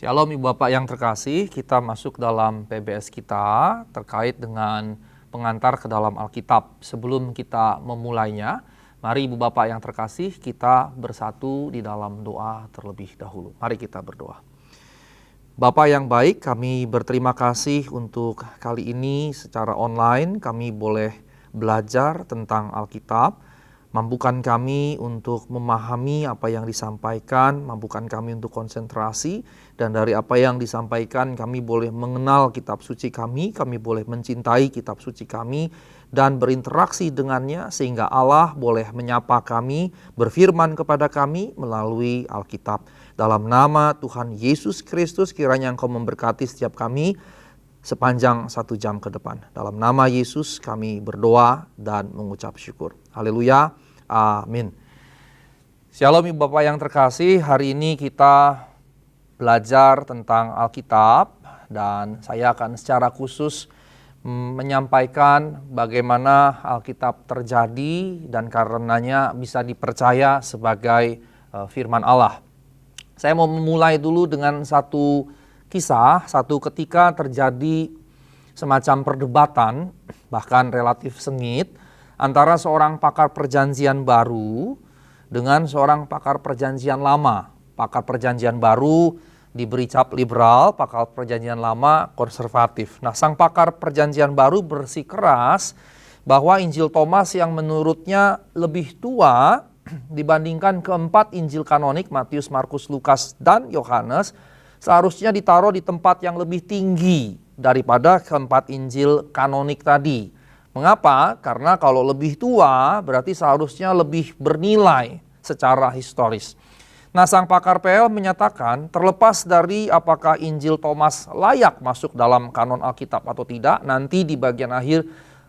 Shalom Ibu Bapak yang terkasih, kita masuk dalam PBS kita terkait dengan pengantar ke dalam Alkitab. Sebelum kita memulainya, mari Ibu Bapak yang terkasih kita bersatu di dalam doa terlebih dahulu. Mari kita berdoa. Bapak yang baik, kami berterima kasih untuk kali ini secara online kami boleh belajar tentang Alkitab. Mampukan kami untuk memahami apa yang disampaikan, mampukan kami untuk konsentrasi, dan dari apa yang disampaikan kami boleh mengenal kitab suci kami boleh mencintai kitab suci kami, dan berinteraksi dengannya sehingga Allah boleh menyapa kami, berfirman kepada kami melalui Alkitab. Dalam nama Tuhan Yesus Kristus kiranya Engkau memberkati setiap kami sepanjang 1 jam ke depan. Dalam nama Yesus kami berdoa dan mengucap syukur. Haleluya, amin. Shalom Ibu Bapak yang terkasih, hari ini kita belajar tentang Alkitab dan saya akan secara khusus menyampaikan bagaimana Alkitab terjadi dan karenanya bisa dipercaya sebagai firman Allah. Saya mau memulai dulu dengan satu kisah, satu ketika terjadi semacam perdebatan, bahkan relatif sengit, antara seorang pakar perjanjian baru dengan seorang pakar perjanjian lama. Pakar perjanjian baru diberi cap liberal, pakar perjanjian lama konservatif. Nah, sang pakar perjanjian baru bersikeras bahwa Injil Thomas yang menurutnya lebih tua dibandingkan keempat Injil kanonik, Matius, Markus, Lukas, dan Yohanes, seharusnya ditaruh di tempat yang lebih tinggi daripada keempat Injil kanonik tadi. Mengapa? Karena kalau lebih tua berarti seharusnya lebih bernilai secara historis. Nah, sang pakar PL menyatakan terlepas dari apakah Injil Thomas layak masuk dalam kanon Alkitab atau tidak, nanti di bagian akhir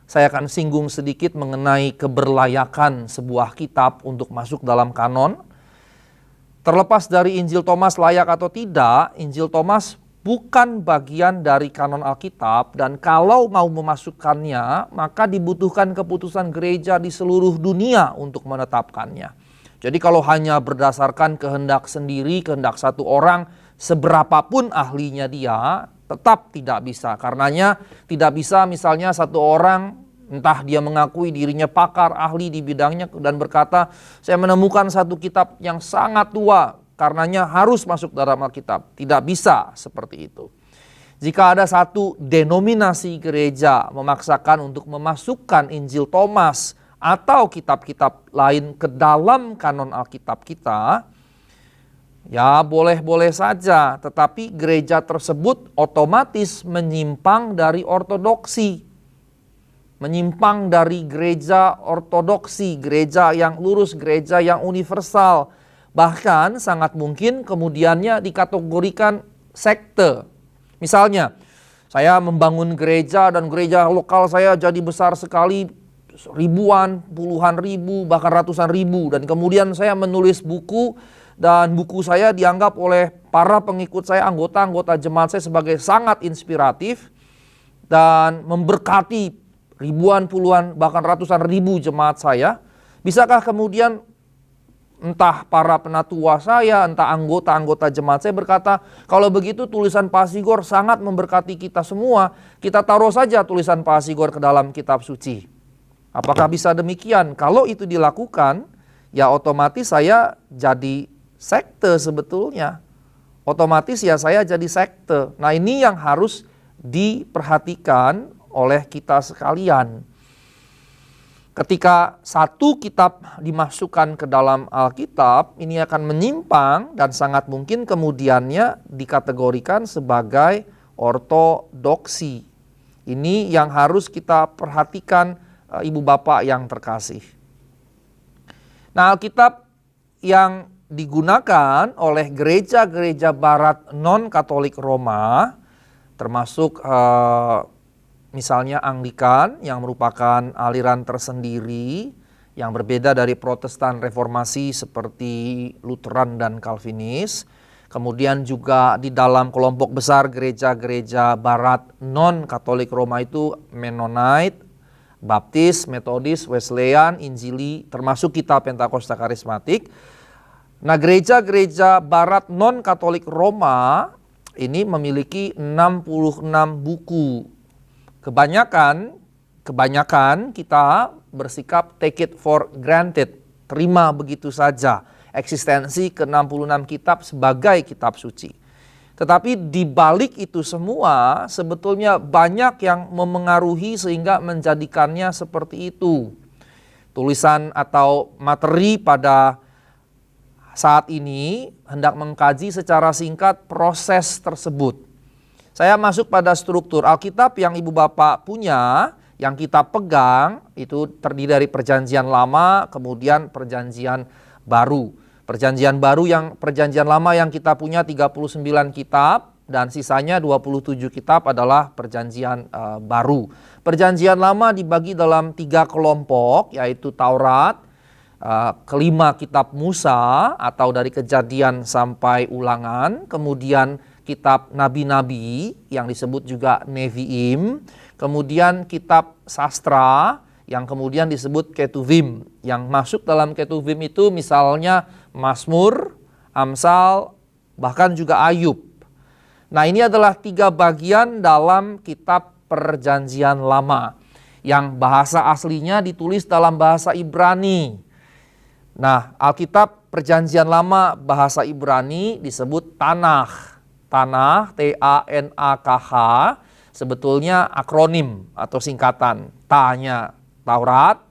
saya akan singgung sedikit mengenai keberlayakan sebuah kitab untuk masuk dalam kanon. Terlepas dari Injil Thomas layak atau tidak, Injil Thomas bukan bagian dari kanon Alkitab, dan kalau mau memasukkannya, maka dibutuhkan keputusan gereja di seluruh dunia untuk menetapkannya. Jadi kalau hanya berdasarkan kehendak sendiri, kehendak satu orang, seberapapun ahlinya dia, tetap tidak bisa. Karenanya tidak bisa misalnya satu orang, entah dia mengakui dirinya pakar, ahli di bidangnya dan berkata, saya menemukan satu kitab yang sangat tua, karenanya harus masuk dalam Alkitab. Tidak bisa seperti itu. Jika ada satu denominasi gereja memaksakan untuk memasukkan Injil Thomas atau kitab-kitab lain ke dalam kanon Alkitab kita, ya boleh-boleh saja, tetapi gereja tersebut otomatis menyimpang dari ortodoksi. Menyimpang dari gereja ortodoksi, gereja yang lurus, gereja yang universal. Bahkan sangat mungkin kemudiannya dikategorikan sekte. Misalnya, saya membangun gereja dan gereja lokal saya jadi besar sekali, ribuan, puluhan ribu, bahkan ratusan ribu. Dan kemudian saya menulis buku dan buku saya dianggap oleh para pengikut saya, anggota-anggota jemaat saya sebagai sangat inspiratif dan memberkati ribuan, puluhan, bahkan ratusan ribu jemaat saya. Bisakah kemudian entah para penatua saya, entah anggota-anggota jemaat saya berkata, kalau begitu tulisan Pak Sigor sangat memberkati kita semua, kita taruh saja tulisan Pak Sigor ke dalam kitab suci. Apakah bisa demikian? Kalau itu dilakukan, ya otomatis saya jadi sekte sebetulnya. Otomatis ya saya jadi sekte. Nah, ini yang harus diperhatikan oleh kita sekalian. Ketika satu kitab dimasukkan ke dalam Alkitab, ini akan menyimpang dan sangat mungkin kemudiannya dikategorikan sebagai ortodoksi. Ini yang harus kita perhatikan, Ibu Bapak yang terkasih. Nah, Alkitab yang digunakan oleh gereja-gereja barat non-Katolik Roma, termasuk misalnya Anglikan yang merupakan aliran tersendiri yang berbeda dari Protestan Reformasi seperti Lutheran dan Calvinis. Kemudian juga di dalam kelompok besar gereja-gereja barat non-Katolik Roma itu Mennonite, Baptis, Metodis, Wesleyan, Injili, termasuk kitab Pentakosta Karismatik. Nah, gereja-gereja barat non-Katolik Roma ini memiliki 66 buku. Kebanyakan kita bersikap take it for granted, terima begitu saja eksistensi ke-66 kitab sebagai kitab suci. Tetapi di balik itu semua sebetulnya banyak yang memengaruhi sehingga menjadikannya seperti itu. Tulisan atau materi pada saat ini hendak mengkaji secara singkat proses tersebut. Saya masuk pada struktur Alkitab yang Ibu Bapak punya, yang kita pegang, itu terdiri dari Perjanjian Lama, kemudian Perjanjian Baru. Perjanjian Lama yang kita punya 39 kitab, dan sisanya 27 kitab adalah Perjanjian Baru. Perjanjian Lama dibagi dalam 3 kelompok, yaitu Taurat, kelima kitab Musa atau dari Kejadian sampai Ulangan, kemudian kitab nabi-nabi yang disebut juga Neviim, kemudian kitab sastra yang kemudian disebut Ketuvim. Yang masuk dalam Ketuvim itu misalnya Mazmur, Amsal, bahkan juga Ayub. Nah, ini adalah 3 bagian dalam kitab Perjanjian Lama yang bahasa aslinya ditulis dalam bahasa Ibrani. Nah, Alkitab Perjanjian Lama bahasa Ibrani disebut Tanakh. Tanakh, T-A-N-A-K-H, sebetulnya akronim atau singkatan. Ta-nya Taurat,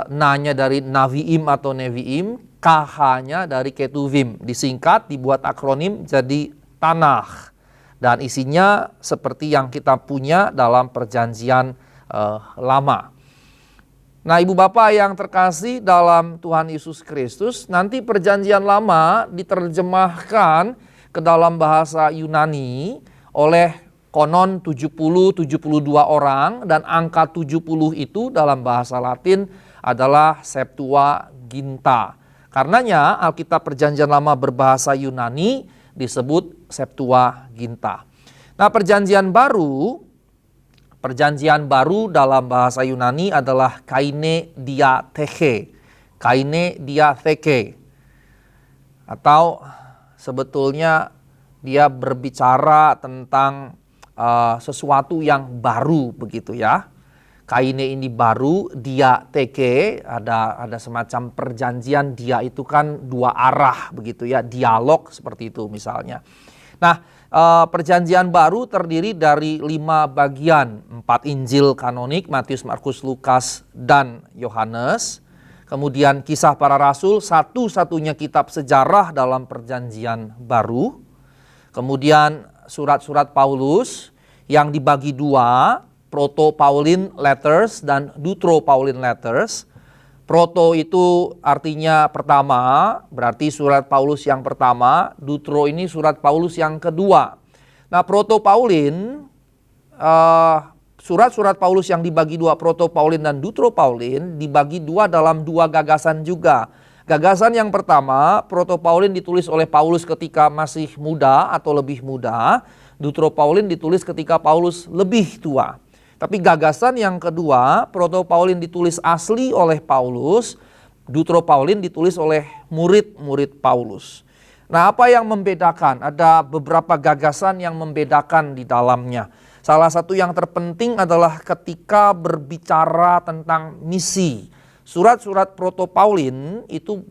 Na-nya dari Naviim atau Neviim, K-H-nya dari Ketuvim. Disingkat, dibuat akronim jadi Tanakh. Dan isinya seperti yang kita punya dalam Perjanjian Lama. Nah, Ibu Bapak yang terkasih dalam Tuhan Yesus Kristus, nanti Perjanjian Lama diterjemahkan ke dalam bahasa Yunani oleh konon 70-72 orang, dan angka 70 itu dalam bahasa Latin adalah Septuaginta. Karenanya Alkitab Perjanjian Lama berbahasa Yunani disebut Septuaginta. Nah, Perjanjian Baru dalam bahasa Yunani adalah Kaine Diatheke. Kaine Diatheke. Atau sebetulnya dia berbicara tentang sesuatu yang baru begitu ya. Kaine ini baru, diatheke, ada semacam perjanjian, dia itu kan 2 arah begitu ya, dialog seperti itu misalnya. Nah, Perjanjian Baru terdiri dari 5 bagian, 4 Injil kanonik, Matius, Markus, Lukas, dan Yohanes. Kemudian Kisah Para Rasul, satu-satunya kitab sejarah dalam Perjanjian Baru. Kemudian surat-surat Paulus yang dibagi 2, Proto-Pauline Letters dan Deutero-Pauline Letters. Proto itu artinya pertama, berarti surat Paulus yang pertama. Deutero ini surat Paulus yang kedua. Nah, Proto-Pauline, surat-surat Paulus yang dibagi 2, Proto-Pauline dan Deutero-Pauline, dibagi 2 dalam 2 gagasan juga. Gagasan yang pertama, Proto-Pauline ditulis oleh Paulus ketika masih muda atau lebih muda. Deutero-Pauline ditulis ketika Paulus lebih tua. Tapi gagasan yang kedua, Proto-Pauline ditulis asli oleh Paulus, Deutero-Pauline ditulis oleh murid-murid Paulus. Nah, apa yang membedakan? Ada beberapa gagasan yang membedakan di dalamnya. Salah satu yang terpenting adalah ketika berbicara tentang misi. Surat-surat Proto-Pauline itu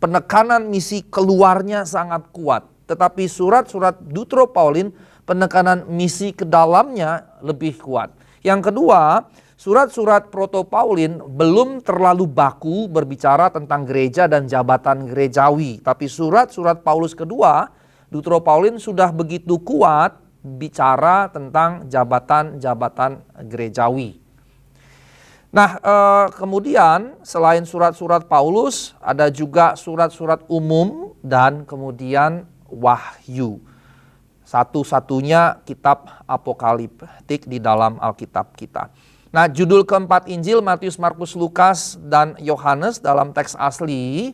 penekanan misi keluarnya sangat kuat. Tetapi surat-surat Deutero-Pauline penekanan misi ke dalamnya lebih kuat. Yang kedua, surat-surat Proto-Pauline belum terlalu baku berbicara tentang gereja dan jabatan gerejawi. Tapi surat-surat Paulus kedua, Deutero-Pauline, sudah begitu kuat bicara tentang jabatan-jabatan gerejawi. Nah, kemudian selain surat-surat Paulus, ada juga surat-surat umum dan kemudian Wahyu. Satu-satunya kitab apokaliptik di dalam Alkitab kita. Nah, judul keempat Injil, Matius, Markus, Lukas, dan Yohanes dalam teks asli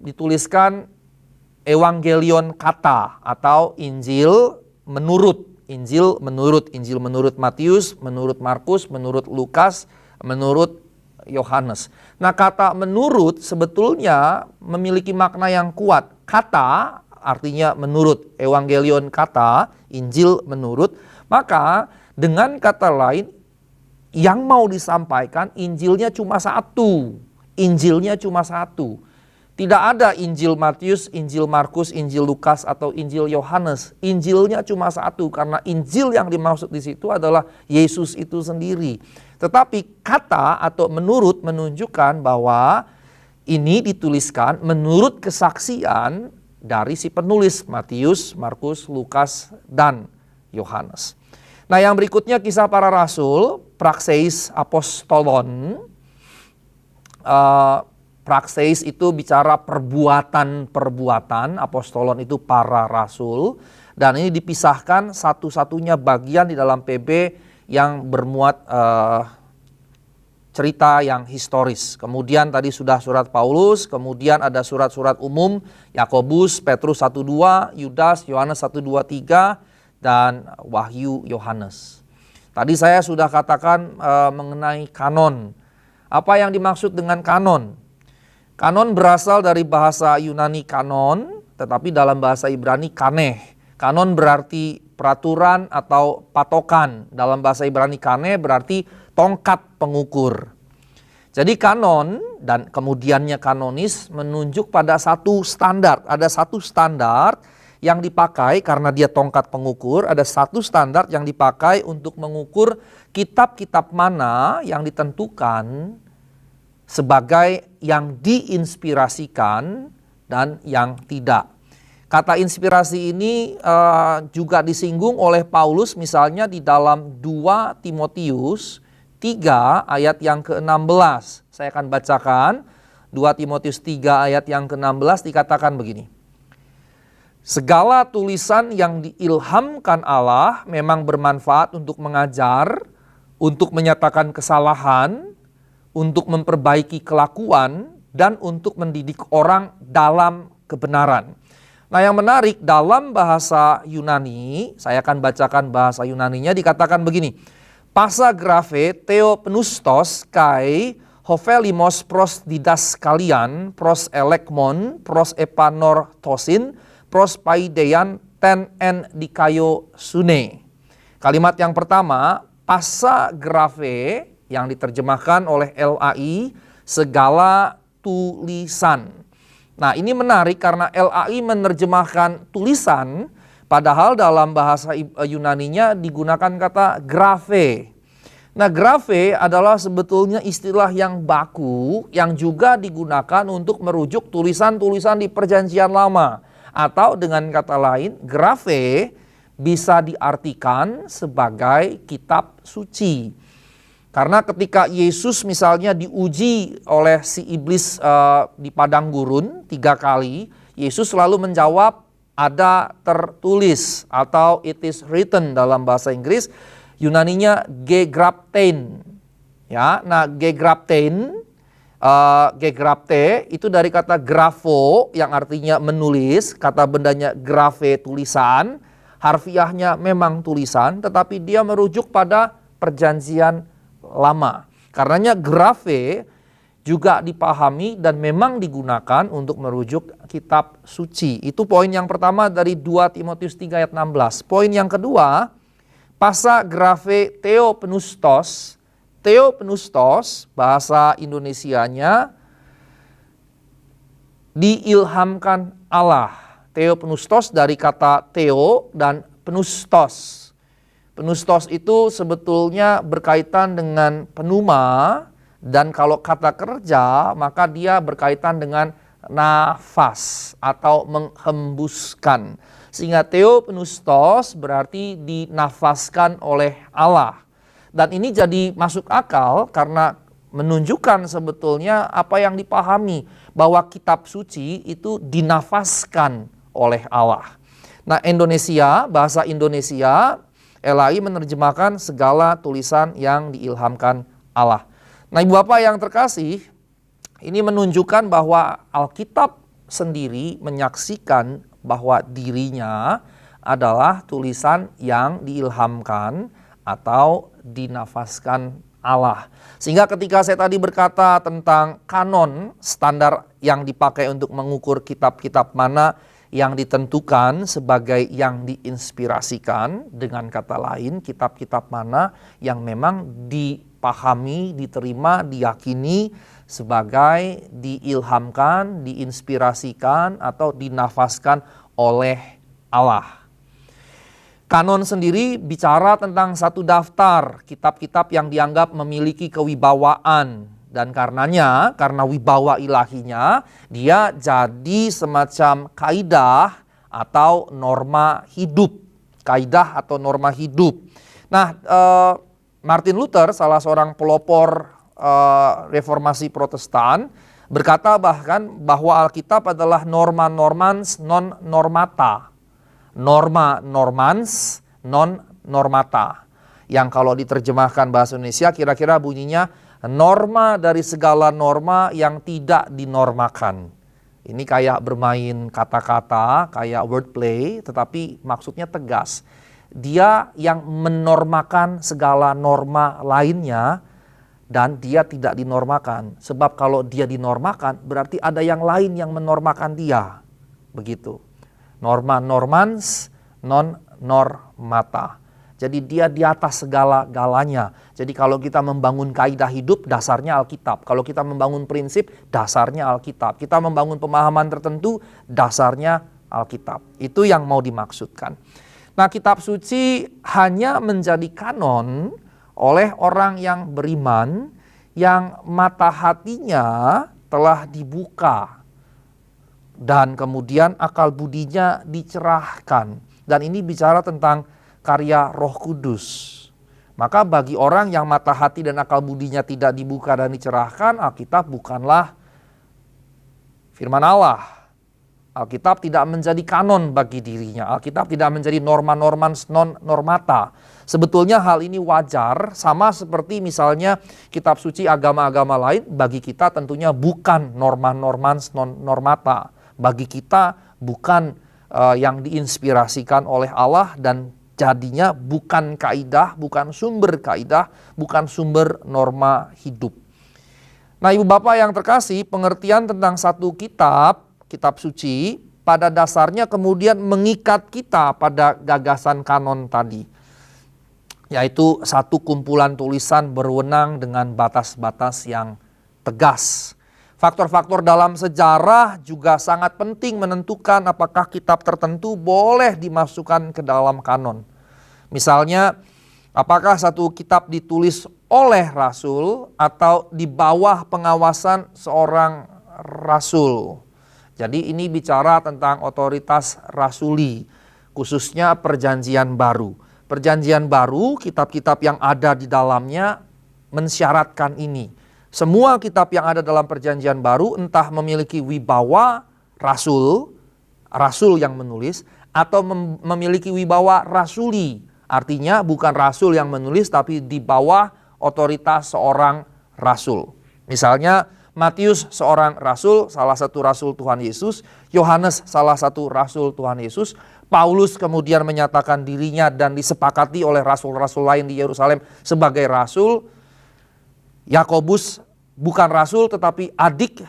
dituliskan Evangelion kata atau Injil menurut. Injil menurut Matius, menurut Markus, menurut Lukas, menurut Yohanes. Nah, kata menurut sebetulnya memiliki makna yang kuat. Kata artinya menurut, evangelion kata, Injil menurut. Maka dengan kata lain, yang mau disampaikan Injilnya cuma satu. Injilnya cuma satu. Tidak ada Injil Matius, Injil Markus, Injil Lukas, atau Injil Yohanes. Injilnya cuma satu, karena Injil yang dimaksud di situ adalah Yesus itu sendiri. Tetapi kata atau menurut menunjukkan bahwa ini dituliskan menurut kesaksian dari si penulis Matius, Markus, Lukas, dan Yohanes. Nah, yang berikutnya kisah para rasul, Praxeis Apostolon. Praxeis itu bicara perbuatan-perbuatan, apostolon itu para rasul. Dan ini dipisahkan satu-satunya bagian di dalam PB yang bermuat cerita yang historis. Kemudian tadi sudah surat Paulus, kemudian ada surat-surat umum, Yakobus, Petrus 1-2, Yudas, Yohanes 1-2-3, dan Wahyu Yohanes. Tadi saya sudah katakan mengenai kanon. Apa yang dimaksud dengan kanon? Kanon berasal dari bahasa Yunani kanon, tetapi dalam bahasa Ibrani kaneh. Kanon berarti peraturan atau patokan. Dalam bahasa Ibrani kaneh berarti tongkat pengukur. Jadi kanon dan kemudiannya kanonis menunjuk pada satu standar. Ada satu standar yang dipakai karena dia tongkat pengukur. Ada satu standar yang dipakai untuk mengukur kitab-kitab mana yang ditentukan sebagai yang diinspirasikan dan yang tidak. Kata inspirasi ini juga disinggung oleh Paulus misalnya di dalam 2 Timotius 3 ayat yang ke-16. Saya akan bacakan 2 Timotius 3 ayat yang ke-16, dikatakan begini. Segala tulisan yang diilhamkan Allah memang bermanfaat untuk mengajar, untuk menyatakan kesalahan, untuk memperbaiki kelakuan, dan untuk mendidik orang dalam kebenaran. Nah, yang menarik dalam bahasa Yunani, saya akan bacakan bahasa Yunaninya, dikatakan begini. Pasa grafe theopneustos kai hovelimos pros didaskalian pros elekmon pros epanortosin pros paidean ten en dikayo sune. Kalimat yang pertama, pasa grafe, yang diterjemahkan oleh LAI, segala tulisan. Nah, ini menarik karena LAI menerjemahkan tulisan, padahal dalam bahasa Yunaninya digunakan kata grafe. Nah, grafe adalah sebetulnya istilah yang baku yang juga digunakan untuk merujuk tulisan-tulisan di Perjanjian Lama. Atau dengan kata lain, grafe bisa diartikan sebagai kitab suci. Karena ketika Yesus misalnya diuji oleh si iblis di padang gurun 3 kali, Yesus selalu menjawab ada tertulis atau it is written dalam bahasa Inggris, Yunaninya gegraptein. Ya, nah gegraptein, gegrapte itu dari kata grafo yang artinya menulis, kata bendanya grafe tulisan, harfiahnya memang tulisan, tetapi dia merujuk pada Perjanjian Lama. Karenanya grafe juga dipahami dan memang digunakan untuk merujuk kitab suci. Itu poin yang pertama dari 2 Timotius 3 ayat 16. Poin yang kedua, pasa grafe theopneustos. Theopneustos bahasa Indonesianya diilhamkan Allah. Theopneustos dari kata theo dan pneustos. Pneustos itu sebetulnya berkaitan dengan pneuma, dan kalau kata kerja maka dia berkaitan dengan nafas atau menghembuskan. Sehingga theopneustos berarti dinafaskan oleh Allah. Dan ini jadi masuk akal karena menunjukkan sebetulnya apa yang dipahami, bahwa kitab suci itu dinafaskan oleh Allah. Nah, Indonesia, bahasa Indonesia, LAI menerjemahkan segala tulisan yang diilhamkan Allah. Nah, Ibu Bapak yang terkasih, ini menunjukkan bahwa Alkitab sendiri menyaksikan bahwa dirinya adalah tulisan yang diilhamkan atau dinafaskan Allah. Sehingga ketika saya tadi berkata tentang kanon, standar yang dipakai untuk mengukur kitab-kitab mana yang ditentukan sebagai yang diinspirasikan. Dengan kata lain, kitab-kitab mana yang memang dipahami, diterima, diyakini sebagai diilhamkan, diinspirasikan, atau dinafaskan oleh Allah. Kanon sendiri bicara tentang satu daftar kitab-kitab yang dianggap memiliki kewibawaan. Dan karena wibawa ilahinya, dia jadi semacam kaidah atau norma hidup. Kaidah atau norma hidup. Nah, Martin Luther, salah seorang pelopor reformasi Protestan, berkata bahkan bahwa Alkitab adalah norma normans non normata. Norma normans non normata. Yang kalau diterjemahkan bahasa Indonesia kira-kira bunyinya norma dari segala norma yang tidak dinormakan. Ini kayak bermain kata-kata, kayak wordplay, tetapi maksudnya tegas. Dia yang menormakan segala norma lainnya dan dia tidak dinormakan. Sebab kalau dia dinormakan berarti ada yang lain yang menormakan dia. Begitu. Norma normans non normata. Jadi dia di atas segala-galanya. Jadi kalau kita membangun kaidah hidup, dasarnya Alkitab. Kalau kita membangun prinsip, dasarnya Alkitab. Kita membangun pemahaman tertentu, dasarnya Alkitab. Itu yang mau dimaksudkan. Nah, kitab suci hanya menjadi kanon oleh orang yang beriman, yang mata hatinya telah dibuka. Dan kemudian akal budinya dicerahkan. Dan ini bicara tentang karya Roh Kudus. Maka bagi orang yang mata hati dan akal budinya tidak dibuka dan dicerahkan, Alkitab bukanlah firman Allah. Alkitab tidak menjadi kanon bagi dirinya. Alkitab tidak menjadi norma normans non normata. Sebetulnya hal ini wajar, sama seperti misalnya kitab suci agama-agama lain bagi kita tentunya bukan norma normans non normata. Bagi kita bukan yang diinspirasikan oleh Allah dan jadinya bukan kaidah, bukan sumber kaidah, bukan sumber norma hidup. Nah, Ibu Bapak yang terkasih, pengertian tentang satu kitab suci pada dasarnya kemudian mengikat kita pada gagasan kanon tadi. Yaitu satu kumpulan tulisan berwenang dengan batas-batas yang tegas. Faktor-faktor dalam sejarah juga sangat penting menentukan apakah kitab tertentu boleh dimasukkan ke dalam kanon. Misalnya, apakah satu kitab ditulis oleh rasul atau di bawah pengawasan seorang rasul. Jadi ini bicara tentang otoritas rasuli, khususnya Perjanjian Baru. Perjanjian Baru, kitab-kitab yang ada di dalamnya mensyaratkan ini. Semua kitab yang ada dalam Perjanjian Baru entah memiliki wibawa rasul yang menulis, atau memiliki wibawa rasuli. Artinya bukan rasul yang menulis tapi di bawah otoritas seorang rasul. Misalnya Matius seorang rasul, salah satu rasul Tuhan Yesus. Yohanes salah satu rasul Tuhan Yesus. Paulus kemudian menyatakan dirinya dan disepakati oleh rasul-rasul lain di Yerusalem sebagai rasul. Yakobus bukan rasul tetapi adik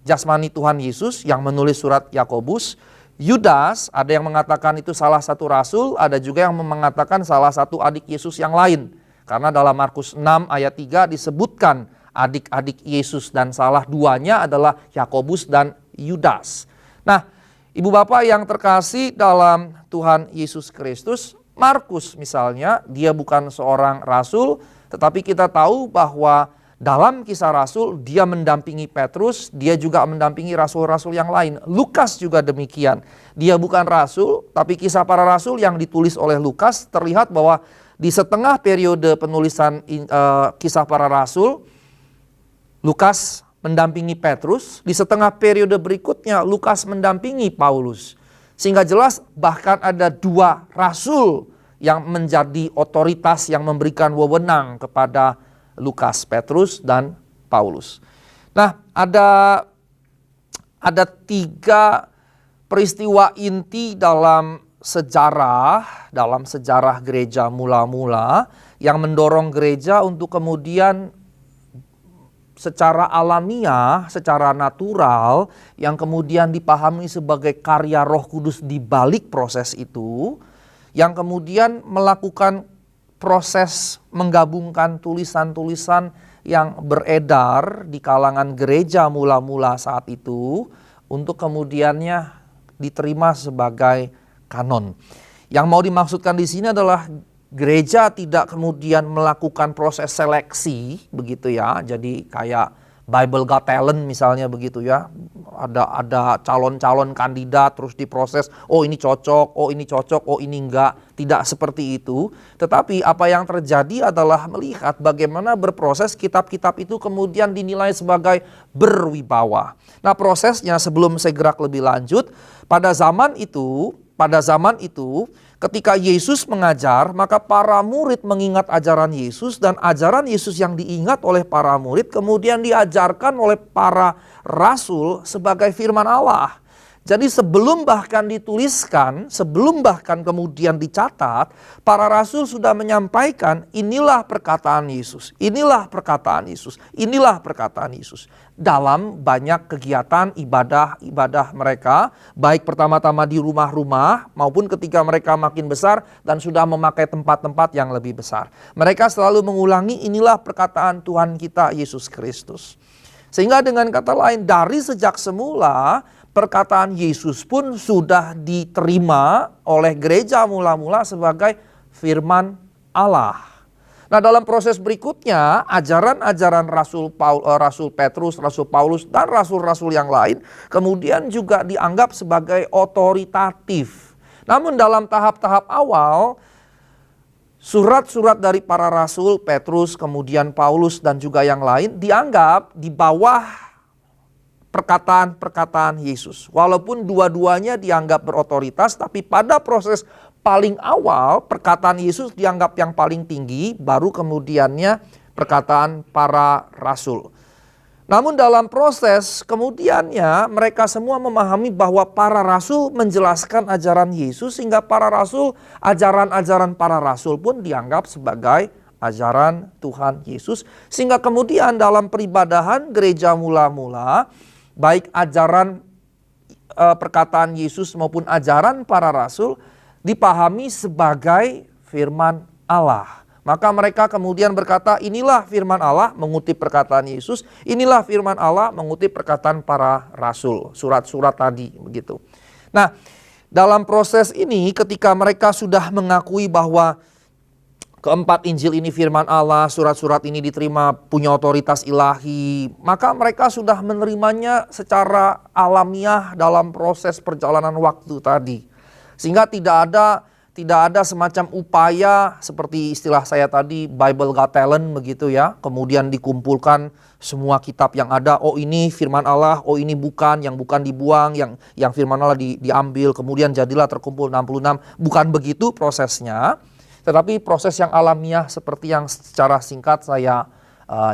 jasmani Tuhan Yesus yang menulis surat Yakobus. Yudas ada yang mengatakan itu salah satu rasul, ada juga yang mengatakan salah satu adik Yesus yang lain. Karena dalam Markus 6 ayat 3 disebutkan adik-adik Yesus dan salah duanya adalah Yakobus dan Yudas. Nah, Ibu Bapak yang terkasih dalam Tuhan Yesus Kristus, Markus misalnya, dia bukan seorang rasul, tetapi kita tahu bahwa dalam kisah rasul dia mendampingi Petrus, dia juga mendampingi rasul-rasul yang lain. Lukas juga demikian. Dia bukan rasul, tapi kisah para rasul yang ditulis oleh Lukas terlihat bahwa di setengah periode penulisan kisah para rasul, Lukas mendampingi Petrus, di setengah periode berikutnya Lukas mendampingi Paulus. Sehingga jelas bahkan ada dua rasul yang menjadi otoritas yang memberikan wewenang kepada Lukas, Petrus, dan Paulus. Nah, ada tiga peristiwa inti dalam sejarah gereja mula-mula yang mendorong gereja untuk kemudian secara alamiah, secara natural, yang kemudian dipahami sebagai karya Roh Kudus di balik proses itu, yang kemudian melakukan proses menggabungkan tulisan-tulisan yang beredar di kalangan gereja mula-mula saat itu, untuk kemudiannya diterima sebagai kanon. Yang mau dimaksudkan di sini adalah gereja tidak kemudian melakukan proses seleksi begitu ya. Jadi kayak Bible Got Talent misalnya begitu ya. Ada calon-calon kandidat terus diproses, oh ini cocok, oh ini cocok, oh ini enggak. Tidak seperti itu. Tetapi apa yang terjadi adalah melihat bagaimana berproses kitab-kitab itu kemudian dinilai sebagai berwibawa. Nah, prosesnya sebelum saya gerak lebih lanjut, pada zaman itu ketika Yesus mengajar, maka para murid mengingat ajaran Yesus, dan ajaran Yesus yang diingat oleh para murid kemudian diajarkan oleh para rasul sebagai firman Allah. Jadi sebelum bahkan dituliskan, sebelum bahkan kemudian dicatat, para rasul sudah menyampaikan inilah perkataan Yesus, inilah perkataan Yesus, inilah perkataan Yesus. Dalam banyak kegiatan ibadah mereka, baik pertama-tama di rumah-rumah maupun ketika mereka makin besar dan sudah memakai tempat-tempat yang lebih besar. Mereka selalu mengulangi inilah perkataan Tuhan kita Yesus Kristus. Sehingga dengan kata lain, dari sejak semula perkataan Yesus pun sudah diterima oleh gereja mula-mula sebagai firman Allah. Nah, dalam proses berikutnya, ajaran-ajaran Rasul Petrus, Rasul Paulus, dan rasul-rasul yang lain kemudian juga dianggap sebagai otoritatif. Namun dalam tahap-tahap awal, surat-surat dari para rasul, Petrus, kemudian Paulus, dan juga yang lain dianggap di bawah perkataan-perkataan Yesus. Walaupun dua-duanya dianggap berotoritas, tapi pada proses paling awal perkataan Yesus dianggap yang paling tinggi, baru kemudiannya perkataan para rasul. Namun dalam proses kemudiannya mereka semua memahami bahwa para rasul menjelaskan ajaran Yesus, sehingga para rasul, ajaran-ajaran para rasul pun dianggap sebagai ajaran Tuhan Yesus. Sehingga kemudian dalam peribadahan gereja mula-mula, baik ajaran perkataan Yesus maupun ajaran para rasul dipahami sebagai firman Allah. Maka mereka kemudian berkata, inilah firman Allah, mengutip perkataan Yesus, inilah firman Allah, mengutip perkataan para rasul, surat-surat tadi begitu. Nah, dalam proses ini ketika mereka sudah mengakui bahwa keempat Injil ini firman Allah, surat-surat ini diterima punya otoritas ilahi, maka mereka sudah menerimanya secara alamiah dalam proses perjalanan waktu tadi. Sehingga tidak ada semacam upaya seperti istilah saya tadi, Bible Got Talent begitu ya. Kemudian dikumpulkan semua kitab yang ada, oh ini firman Allah, oh ini bukan, yang bukan dibuang, yang firman Allah diambil, kemudian jadilah terkumpul 66. Bukan begitu prosesnya, tetapi proses yang alamiah seperti yang secara singkat saya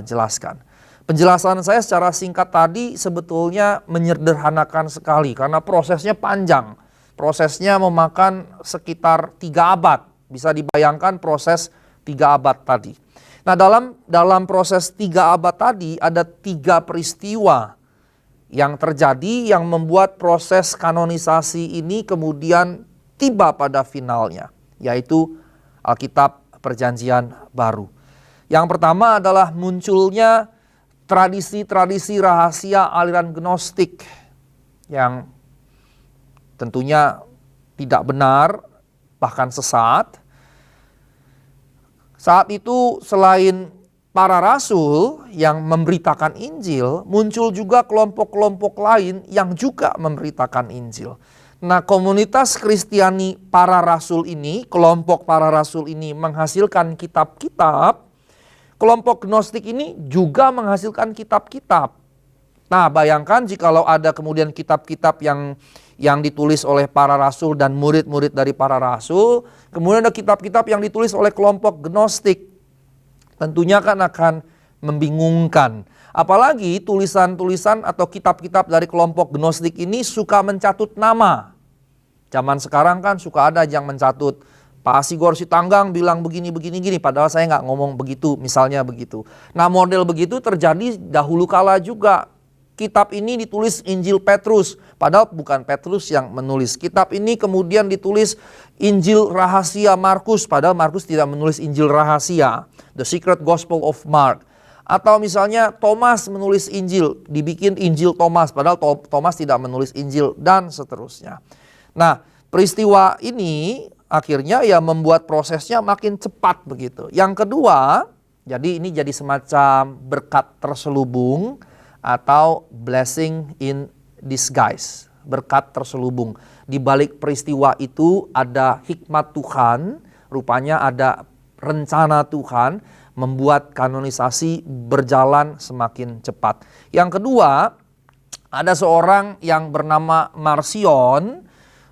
jelaskan. Penjelasan saya secara singkat tadi sebetulnya menyederhanakan sekali karena prosesnya panjang. Prosesnya memakan sekitar 3 abad. Bisa dibayangkan proses 3 abad tadi. Nah, dalam proses 3 abad tadi ada 3 peristiwa yang terjadi yang membuat proses kanonisasi ini kemudian tiba pada finalnya, yaitu Alkitab Perjanjian Baru. Yang pertama adalah munculnya tradisi-tradisi rahasia aliran Gnostik yang tentunya tidak benar, bahkan sesat. Saat itu selain para rasul yang memberitakan Injil, muncul juga kelompok-kelompok lain yang juga memberitakan Injil. Nah, komunitas Kristiani para rasul ini, kelompok para rasul ini menghasilkan kitab-kitab. Kelompok Gnostik ini juga menghasilkan kitab-kitab. Nah, bayangkan jikalau ada kemudian kitab-kitab yang ditulis oleh para rasul dan murid-murid dari para rasul, kemudian ada kitab-kitab yang ditulis oleh kelompok Gnostik. Tentunya kan akan membingungkan. Apalagi tulisan-tulisan atau kitab-kitab dari kelompok Gnostik ini suka mencatut nama. Zaman sekarang kan suka ada yang mencatut Pak Asigor Sitanggang bilang begini, padahal saya nggak ngomong begitu, misalnya begitu. Nah, model begitu terjadi dahulu kala juga. Kitab ini ditulis Injil Petrus, padahal bukan Petrus yang menulis. Kitab ini kemudian ditulis Injil Rahasia Markus, padahal Markus tidak menulis Injil Rahasia, The Secret Gospel of Mark. Atau misalnya Thomas menulis Injil, dibikin Injil Thomas, padahal Thomas tidak menulis Injil, dan seterusnya. Nah, peristiwa ini akhirnya ya membuat prosesnya makin cepat begitu. Yang kedua, jadi ini jadi semacam berkat terselubung atau blessing in disguise, berkat terselubung. Di balik peristiwa itu ada hikmat Tuhan, rupanya ada rencana Tuhan membuat kanonisasi berjalan semakin cepat. Yang kedua, ada seorang yang bernama Marcion,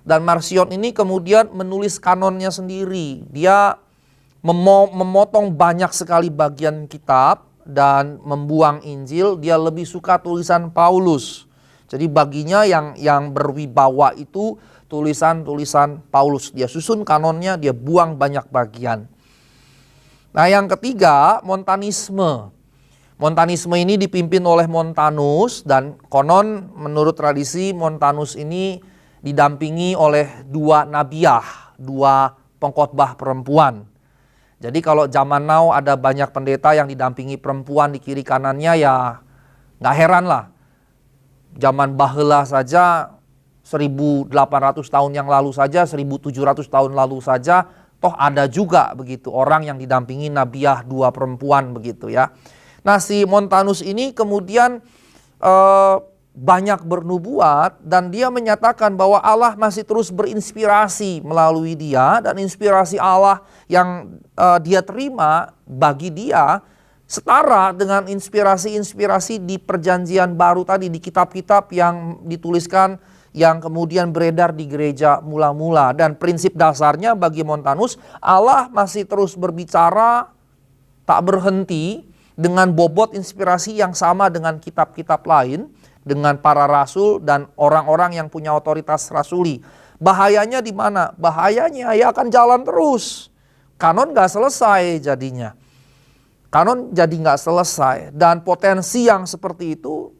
dan Marcion ini kemudian menulis kanonnya sendiri. Dia memotong banyak sekali bagian kitab dan membuang Injil. Dia lebih suka tulisan Paulus. Jadi baginya yang berwibawa itu tulisan-tulisan Paulus. Dia susun kanonnya, dia buang banyak bagian. Nah, yang ketiga, Montanisme. Montanisme ini dipimpin oleh Montanus, dan konon menurut tradisi Montanus ini didampingi oleh dua nabiah, dua pengkhotbah perempuan. Jadi kalau zaman now ada banyak pendeta yang didampingi perempuan di kiri kanannya, ya nggak heran lah. Zaman baheula saja 1800 tahun yang lalu saja, 1700 tahun lalu saja, toh ada juga begitu orang yang didampingi nabiah dua perempuan begitu ya. Nah, si Montanus ini kemudian banyak bernubuat, dan dia menyatakan bahwa Allah masih terus berinspirasi melalui dia, dan inspirasi Allah yang dia terima bagi dia setara dengan inspirasi-inspirasi di perjanjian baru tadi, di kitab-kitab yang dituliskan yang kemudian beredar di gereja mula-mula. Dan prinsip dasarnya bagi Montanus, Allah masih terus berbicara tak berhenti dengan bobot inspirasi yang sama dengan kitab-kitab lain, dengan para rasul dan orang-orang yang punya otoritas rasuli. Bahayanya di mana? Bahayanya ya akan jalan terus. Kanon gak selesai jadinya. Kanon jadi gak selesai. Dan potensi yang seperti itu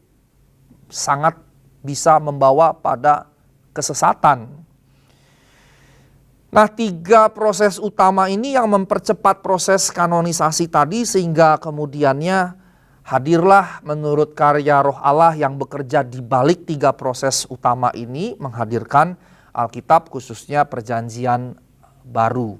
sangat bisa membawa pada kesesatan. Nah, 3 proses utama ini yang mempercepat proses kanonisasi tadi, sehingga kemudiannya hadirlah menurut karya Roh Allah yang bekerja di balik 3 proses utama ini, menghadirkan Alkitab khususnya Perjanjian Baru.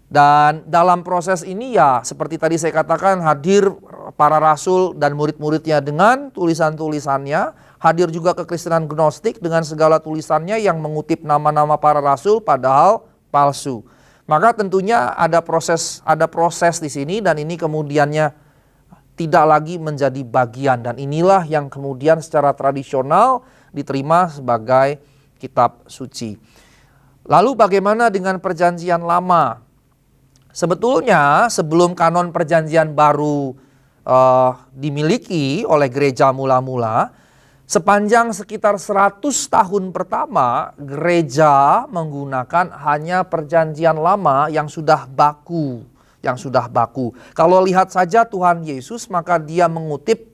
Dan dalam proses ini ya seperti tadi saya katakan, hadir para rasul dan murid-muridnya dengan tulisan-tulisannya, hadir juga kekristenan gnostik dengan segala tulisannya yang mengutip nama-nama para rasul padahal palsu. Maka tentunya ada proses di sini, dan ini kemudiannya tidak lagi menjadi bagian, dan inilah yang kemudian secara tradisional diterima sebagai kitab suci. Lalu bagaimana dengan Perjanjian Lama? Sebetulnya sebelum kanon Perjanjian Baru dimiliki oleh gereja mula-mula, sepanjang sekitar 100 tahun pertama gereja menggunakan hanya Perjanjian Lama yang sudah baku. Kalau lihat saja Tuhan Yesus, maka dia mengutip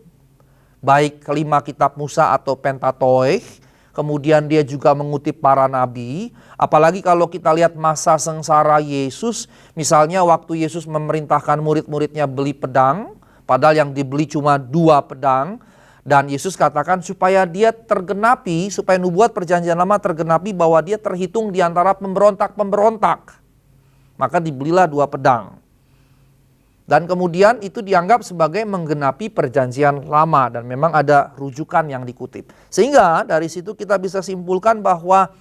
baik kelima kitab Musa atau Pentateuch, kemudian dia juga mengutip para nabi. Apalagi kalau kita lihat masa sengsara Yesus, misalnya waktu Yesus memerintahkan murid-muridnya beli pedang, padahal yang dibeli cuma 2 pedang. Dan Yesus katakan supaya dia tergenapi, supaya nubuat Perjanjian Lama tergenapi bahwa dia terhitung di antara pemberontak-pemberontak. Maka dibelilah 2 pedang. Dan kemudian itu dianggap sebagai menggenapi Perjanjian Lama, dan memang ada rujukan yang dikutip. Sehingga dari situ kita bisa simpulkan bahwa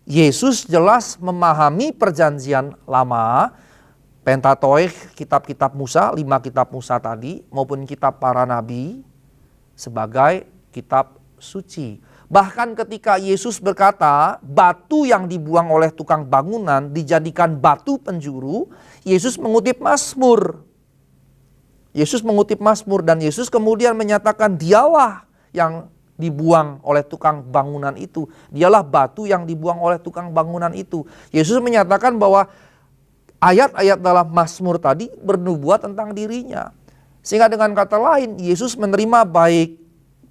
Yesus jelas memahami Perjanjian Lama, Pentateuch, kitab-kitab Musa, 5 kitab Musa tadi, maupun kitab para nabi sebagai kitab suci. Bahkan ketika Yesus berkata batu yang dibuang oleh tukang bangunan dijadikan batu penjuru, Yesus mengutip Mazmur. Dan Yesus kemudian menyatakan dialah yang dibuang oleh tukang bangunan itu. Dialah batu yang dibuang oleh tukang bangunan itu. Yesus menyatakan bahwa ayat-ayat dalam Mazmur tadi bernubuat tentang dirinya. Sehingga dengan kata lain, Yesus menerima baik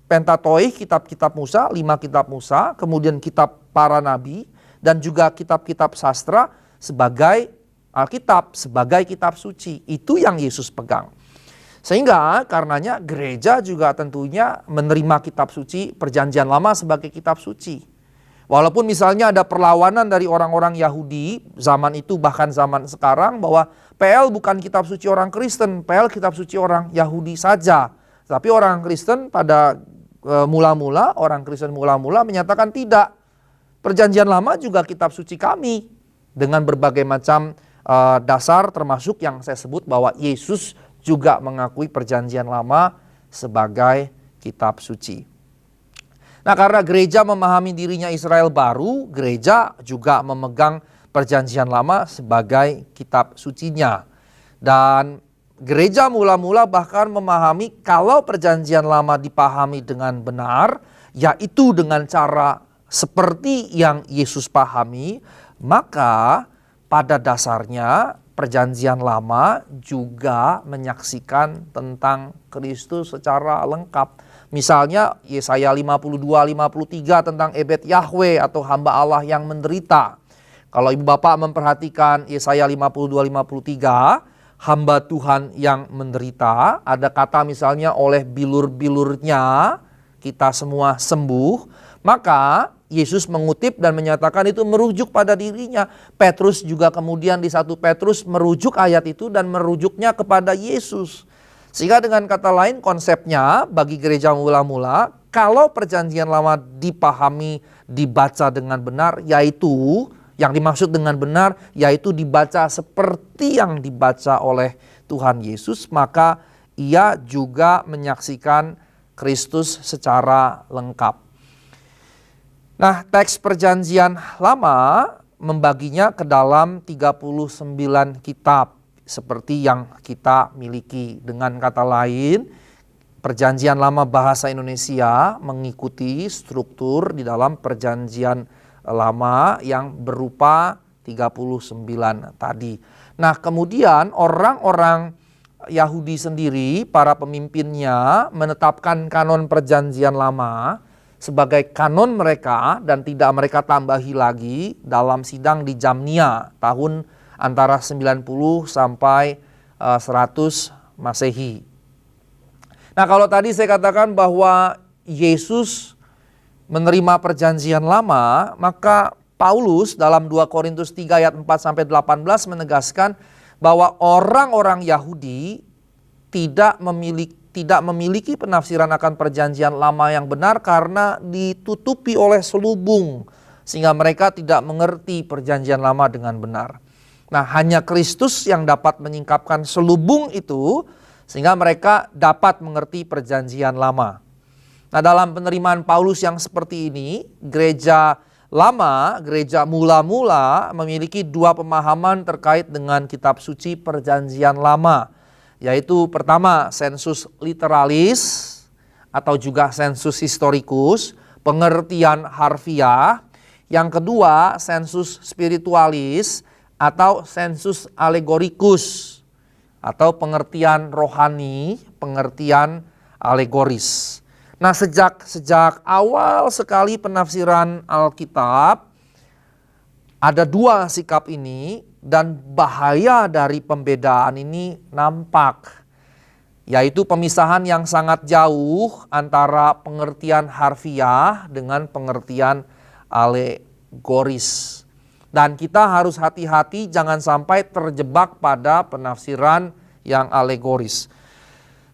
Pentateuch, kitab-kitab Musa, 5 kitab Musa, kemudian kitab para nabi, dan juga kitab-kitab sastra sebagai Alkitab, sebagai kitab suci. Itu yang Yesus pegang. Sehingga karenanya gereja juga tentunya menerima kitab suci Perjanjian Lama sebagai kitab suci. Walaupun misalnya ada perlawanan dari orang-orang Yahudi zaman itu bahkan zaman sekarang bahwa PL bukan kitab suci orang Kristen, PL kitab suci orang Yahudi saja. Tapi orang Kristen pada orang Kristen mula-mula menyatakan tidak. Perjanjian Lama juga kitab suci kami dengan berbagai macam dasar, termasuk yang saya sebut bahwa Yesus juga mengakui Perjanjian Lama sebagai kitab suci. Nah, karena gereja memahami dirinya Israel baru, gereja juga memegang Perjanjian Lama sebagai kitab sucinya. Dan gereja mula-mula bahkan memahami kalau Perjanjian Lama dipahami dengan benar, yaitu dengan cara seperti yang Yesus pahami, maka pada dasarnya Perjanjian Lama juga menyaksikan tentang Kristus secara lengkap. Misalnya Yesaya 52-53 tentang Ebed Yahweh atau hamba Allah yang menderita. Kalau ibu bapak memperhatikan Yesaya 52-53, hamba Tuhan yang menderita, ada kata misalnya oleh bilur-bilurnya kita semua sembuh, maka Yesus mengutip dan menyatakan itu merujuk pada dirinya. Petrus juga kemudian di 1 Petrus merujuk ayat itu dan merujuknya kepada Yesus. Sehingga dengan kata lain konsepnya bagi gereja mula-mula, kalau Perjanjian Lama dipahami, dibaca dengan benar, yaitu yang dimaksud dengan benar, yaitu dibaca seperti yang dibaca oleh Tuhan Yesus, maka ia juga menyaksikan Kristus secara lengkap. Nah, teks Perjanjian Lama membaginya ke dalam 39 kitab seperti yang kita miliki. Dengan kata lain, Perjanjian Lama bahasa Indonesia mengikuti struktur di dalam Perjanjian Lama yang berupa 39 tadi. Nah, kemudian orang-orang Yahudi sendiri, para pemimpinnya menetapkan kanon Perjanjian Lama sebagai kanon mereka dan tidak mereka tambahi lagi dalam sidang di Jamnia tahun antara 90 sampai 100 Masehi. Nah, kalau tadi saya katakan bahwa Yesus menerima Perjanjian Lama, maka Paulus dalam 2 Korintus 3 ayat 4 sampai 18 menegaskan bahwa orang-orang Yahudi tidak memiliki penafsiran akan Perjanjian Lama yang benar karena ditutupi oleh selubung, sehingga mereka tidak mengerti Perjanjian Lama dengan benar. Nah, hanya Kristus yang dapat menyingkapkan selubung itu sehingga mereka dapat mengerti Perjanjian Lama. Nah, dalam penerimaan Paulus yang seperti ini, gereja lama, gereja mula-mula memiliki dua pemahaman terkait dengan kitab suci Perjanjian Lama. Yaitu pertama sensus literalis atau juga sensus historikus, pengertian harfiah. Yang kedua sensus spiritualis atau sensus alegorikus atau pengertian rohani, pengertian alegoris. Nah, sejak awal sekali penafsiran Alkitab ada dua sikap ini. Dan bahaya dari pembedaan ini nampak, yaitu pemisahan yang sangat jauh antara pengertian harfiah dengan pengertian alegoris. Dan kita harus hati-hati jangan sampai terjebak pada penafsiran yang alegoris.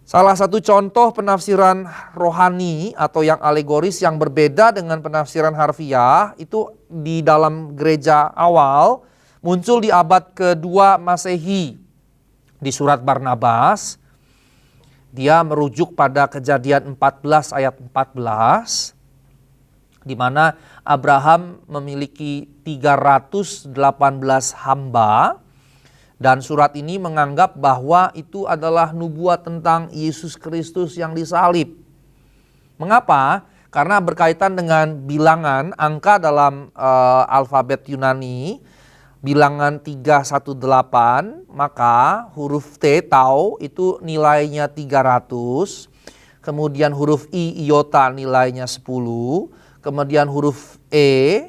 Salah satu contoh penafsiran rohani atau yang alegoris yang berbeda dengan penafsiran harfiah itu di dalam gereja awal muncul di abad kedua Masehi. Di surat Barnabas, dia merujuk pada Kejadian 14 ayat 14, di mana Abraham memiliki 318 hamba, dan surat ini menganggap bahwa itu adalah nubuat tentang Yesus Kristus yang disalib. Mengapa? Karena berkaitan dengan bilangan angka dalam alfabet Yunani. bilangan 318, maka huruf T, tau, itu nilainya 300. Kemudian huruf I, iota, nilainya 10. Kemudian huruf E,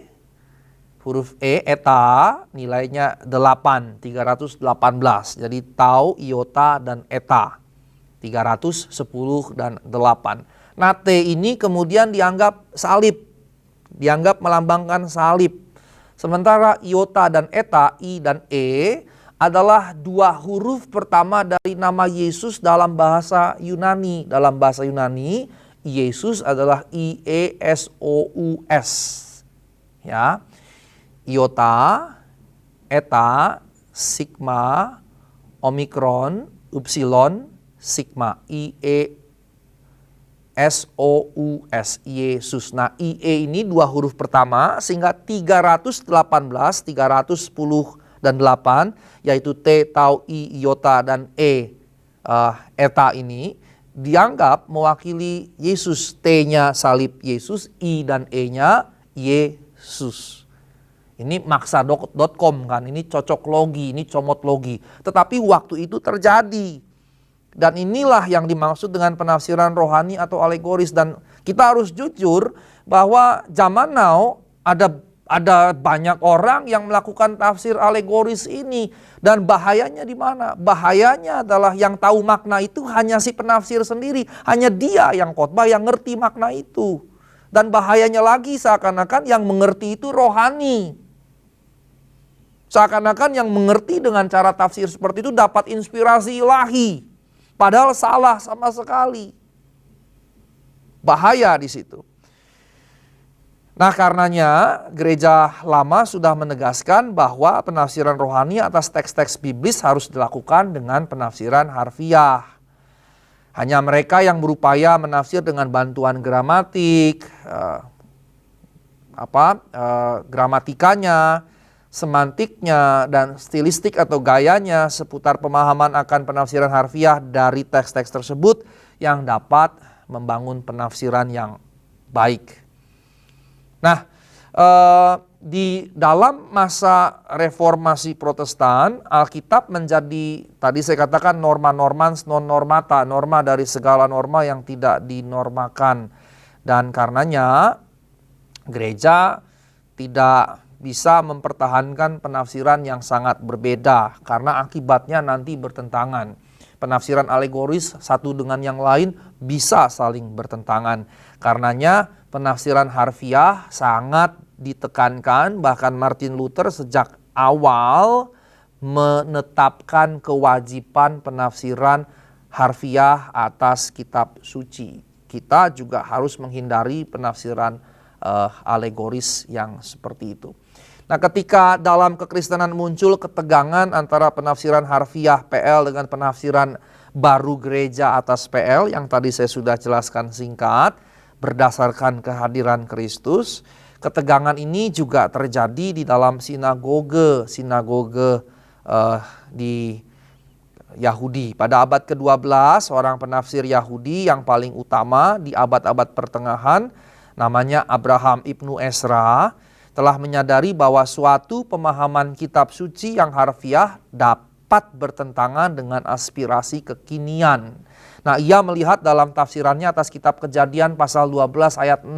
eta, nilainya 8, 318. Jadi tau, iota, dan eta. 310 dan 8. Nah, T ini kemudian dianggap salib. Dianggap melambangkan salib. Sementara iota dan eta, I dan E, adalah dua huruf pertama dari nama Yesus dalam bahasa Yunani. Dalam bahasa Yunani, Yesus adalah I-E-S-O-U-S. Ya. Iota, eta, sigma, omikron, upsilon, sigma, I-E-S-O-U-S, Yesus. Nah, I-E ini dua huruf pertama, sehingga 318, 310 dan 8, yaitu T, tau, I, iota, dan E, eta ini, dianggap mewakili Yesus. T-nya salib Yesus, I dan E-nya Yesus. Ini maksa.com kan, ini cocok logi, ini comot logi. Tetapi waktu itu terjadi. Dan inilah yang dimaksud dengan penafsiran rohani atau alegoris. Dan kita harus jujur bahwa zaman now ada banyak orang yang melakukan tafsir alegoris ini. Dan bahayanya di mana? Bahayanya adalah yang tahu makna itu hanya si penafsir sendiri. Hanya dia yang khotbah yang ngerti makna itu. Dan bahayanya lagi seakan-akan yang mengerti itu rohani. Seakan-akan yang mengerti dengan cara tafsir seperti itu dapat inspirasi ilahi. Padahal salah sama sekali. Bahaya di situ. Nah, karenanya gereja lama sudah menegaskan bahwa penafsiran rohani atas teks-teks biblis harus dilakukan dengan penafsiran harfiah. Hanya mereka yang berupaya menafsir dengan bantuan gramatik, gramatikanya, semantiknya, dan stilistik atau gayanya seputar pemahaman akan penafsiran harfiah dari teks-teks tersebut yang dapat membangun penafsiran yang baik. Nah, di dalam masa reformasi Protestan, Alkitab menjadi, tadi saya katakan norma normans non normata, norma dari segala norma yang tidak dinormakan. Dan karenanya gereja tidak bisa mempertahankan penafsiran yang sangat berbeda karena akibatnya nanti bertentangan. Penafsiran alegoris satu dengan yang lain bisa saling bertentangan. Karenanya penafsiran harfiah sangat ditekankan, bahkan Martin Luther sejak awal menetapkan kewajiban penafsiran harfiah atas kitab suci. Kita juga harus menghindari penafsiran alegoris yang seperti itu. Nah, ketika dalam kekristenan muncul ketegangan antara penafsiran harfiah PL dengan penafsiran baru gereja atas PL yang tadi saya sudah jelaskan singkat berdasarkan kehadiran Kristus, ketegangan ini juga terjadi di dalam sinagoge di Yahudi. Pada abad ke-12, seorang penafsir Yahudi yang paling utama di abad-abad pertengahan, namanya Abraham Ibnu Ezra, telah menyadari bahwa suatu pemahaman kitab suci yang harfiah dapat bertentangan dengan aspirasi kekinian. Nah, ia melihat dalam tafsirannya atas kitab Kejadian pasal 12 ayat 6.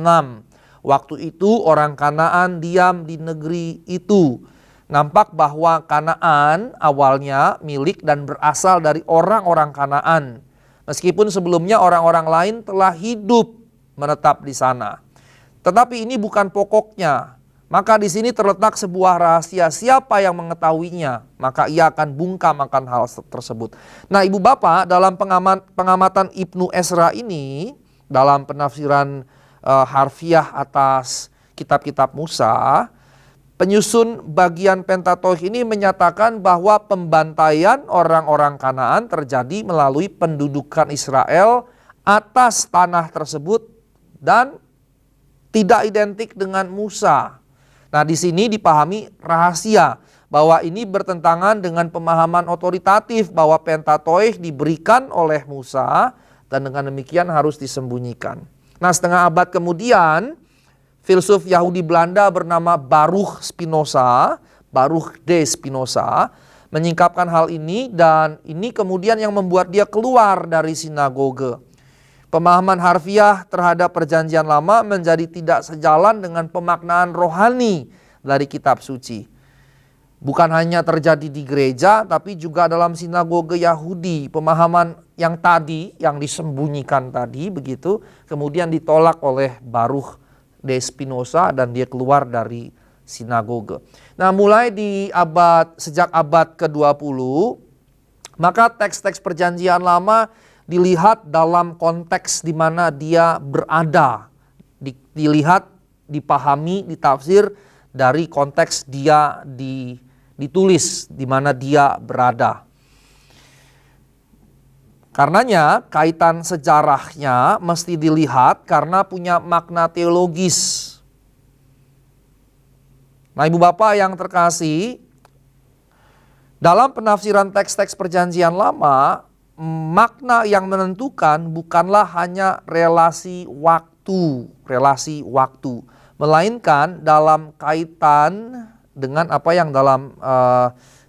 Waktu itu orang Kanaan diam di negeri itu. Nampak bahwa Kanaan awalnya milik dan berasal dari orang-orang Kanaan. Meskipun sebelumnya orang-orang lain telah hidup menetap di sana. Tetapi ini bukan pokoknya. Maka di sini terletak sebuah rahasia, siapa yang mengetahuinya, maka ia akan bungkam akan hal tersebut. Nah, Ibu Bapak, dalam pengamatan Ibnu Ezra ini, dalam penafsiran harfiah atas kitab-kitab Musa, penyusun bagian Pentateuch ini menyatakan bahwa pembantaian orang-orang Kanaan terjadi melalui pendudukan Israel atas tanah tersebut dan tidak identik dengan Musa. Nah, di sini dipahami rahasia bahwa ini bertentangan dengan pemahaman otoritatif bahwa Pentateuch diberikan oleh Musa dan dengan demikian harus disembunyikan. Nah, setengah abad kemudian, filsuf Yahudi Belanda bernama Baruch Spinoza Baruch de Spinoza, menyingkapkan hal ini, dan ini kemudian yang membuat dia keluar dari sinagoge. Pemahaman harfiah terhadap perjanjian lama menjadi tidak sejalan dengan pemaknaan rohani dari kitab suci. Bukan hanya terjadi di gereja, tapi juga dalam sinagoge Yahudi. Pemahaman yang tadi, yang disembunyikan tadi begitu, kemudian ditolak oleh Baruch de Spinoza dan dia keluar dari sinagoge. Nah, mulai sejak abad ke-20, maka teks-teks perjanjian lama dilihat dalam konteks di mana dia berada. Dilihat, dipahami, ditafsir dari konteks dia ditulis di mana dia berada. Karenanya kaitan sejarahnya mesti dilihat karena punya makna teologis. Nah, Ibu Bapak yang terkasih, dalam penafsiran teks-teks perjanjian lama, makna yang menentukan bukanlah hanya relasi waktu, melainkan dalam kaitan dengan apa yang dalam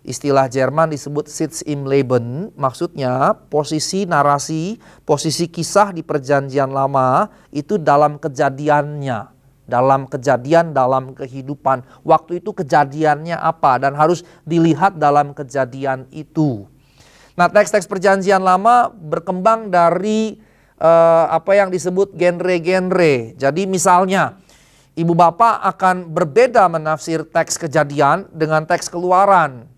istilah Jerman disebut Sitz im Leben, maksudnya posisi narasi, posisi kisah di perjanjian lama itu dalam kejadiannya. Dalam kejadian, dalam kehidupan. Waktu itu kejadiannya apa dan harus dilihat dalam kejadian itu. Nah, teks-teks perjanjian lama berkembang dari apa yang disebut genre-genre. Jadi misalnya, Ibu Bapak akan berbeda menafsir teks Kejadian dengan teks Keluaran.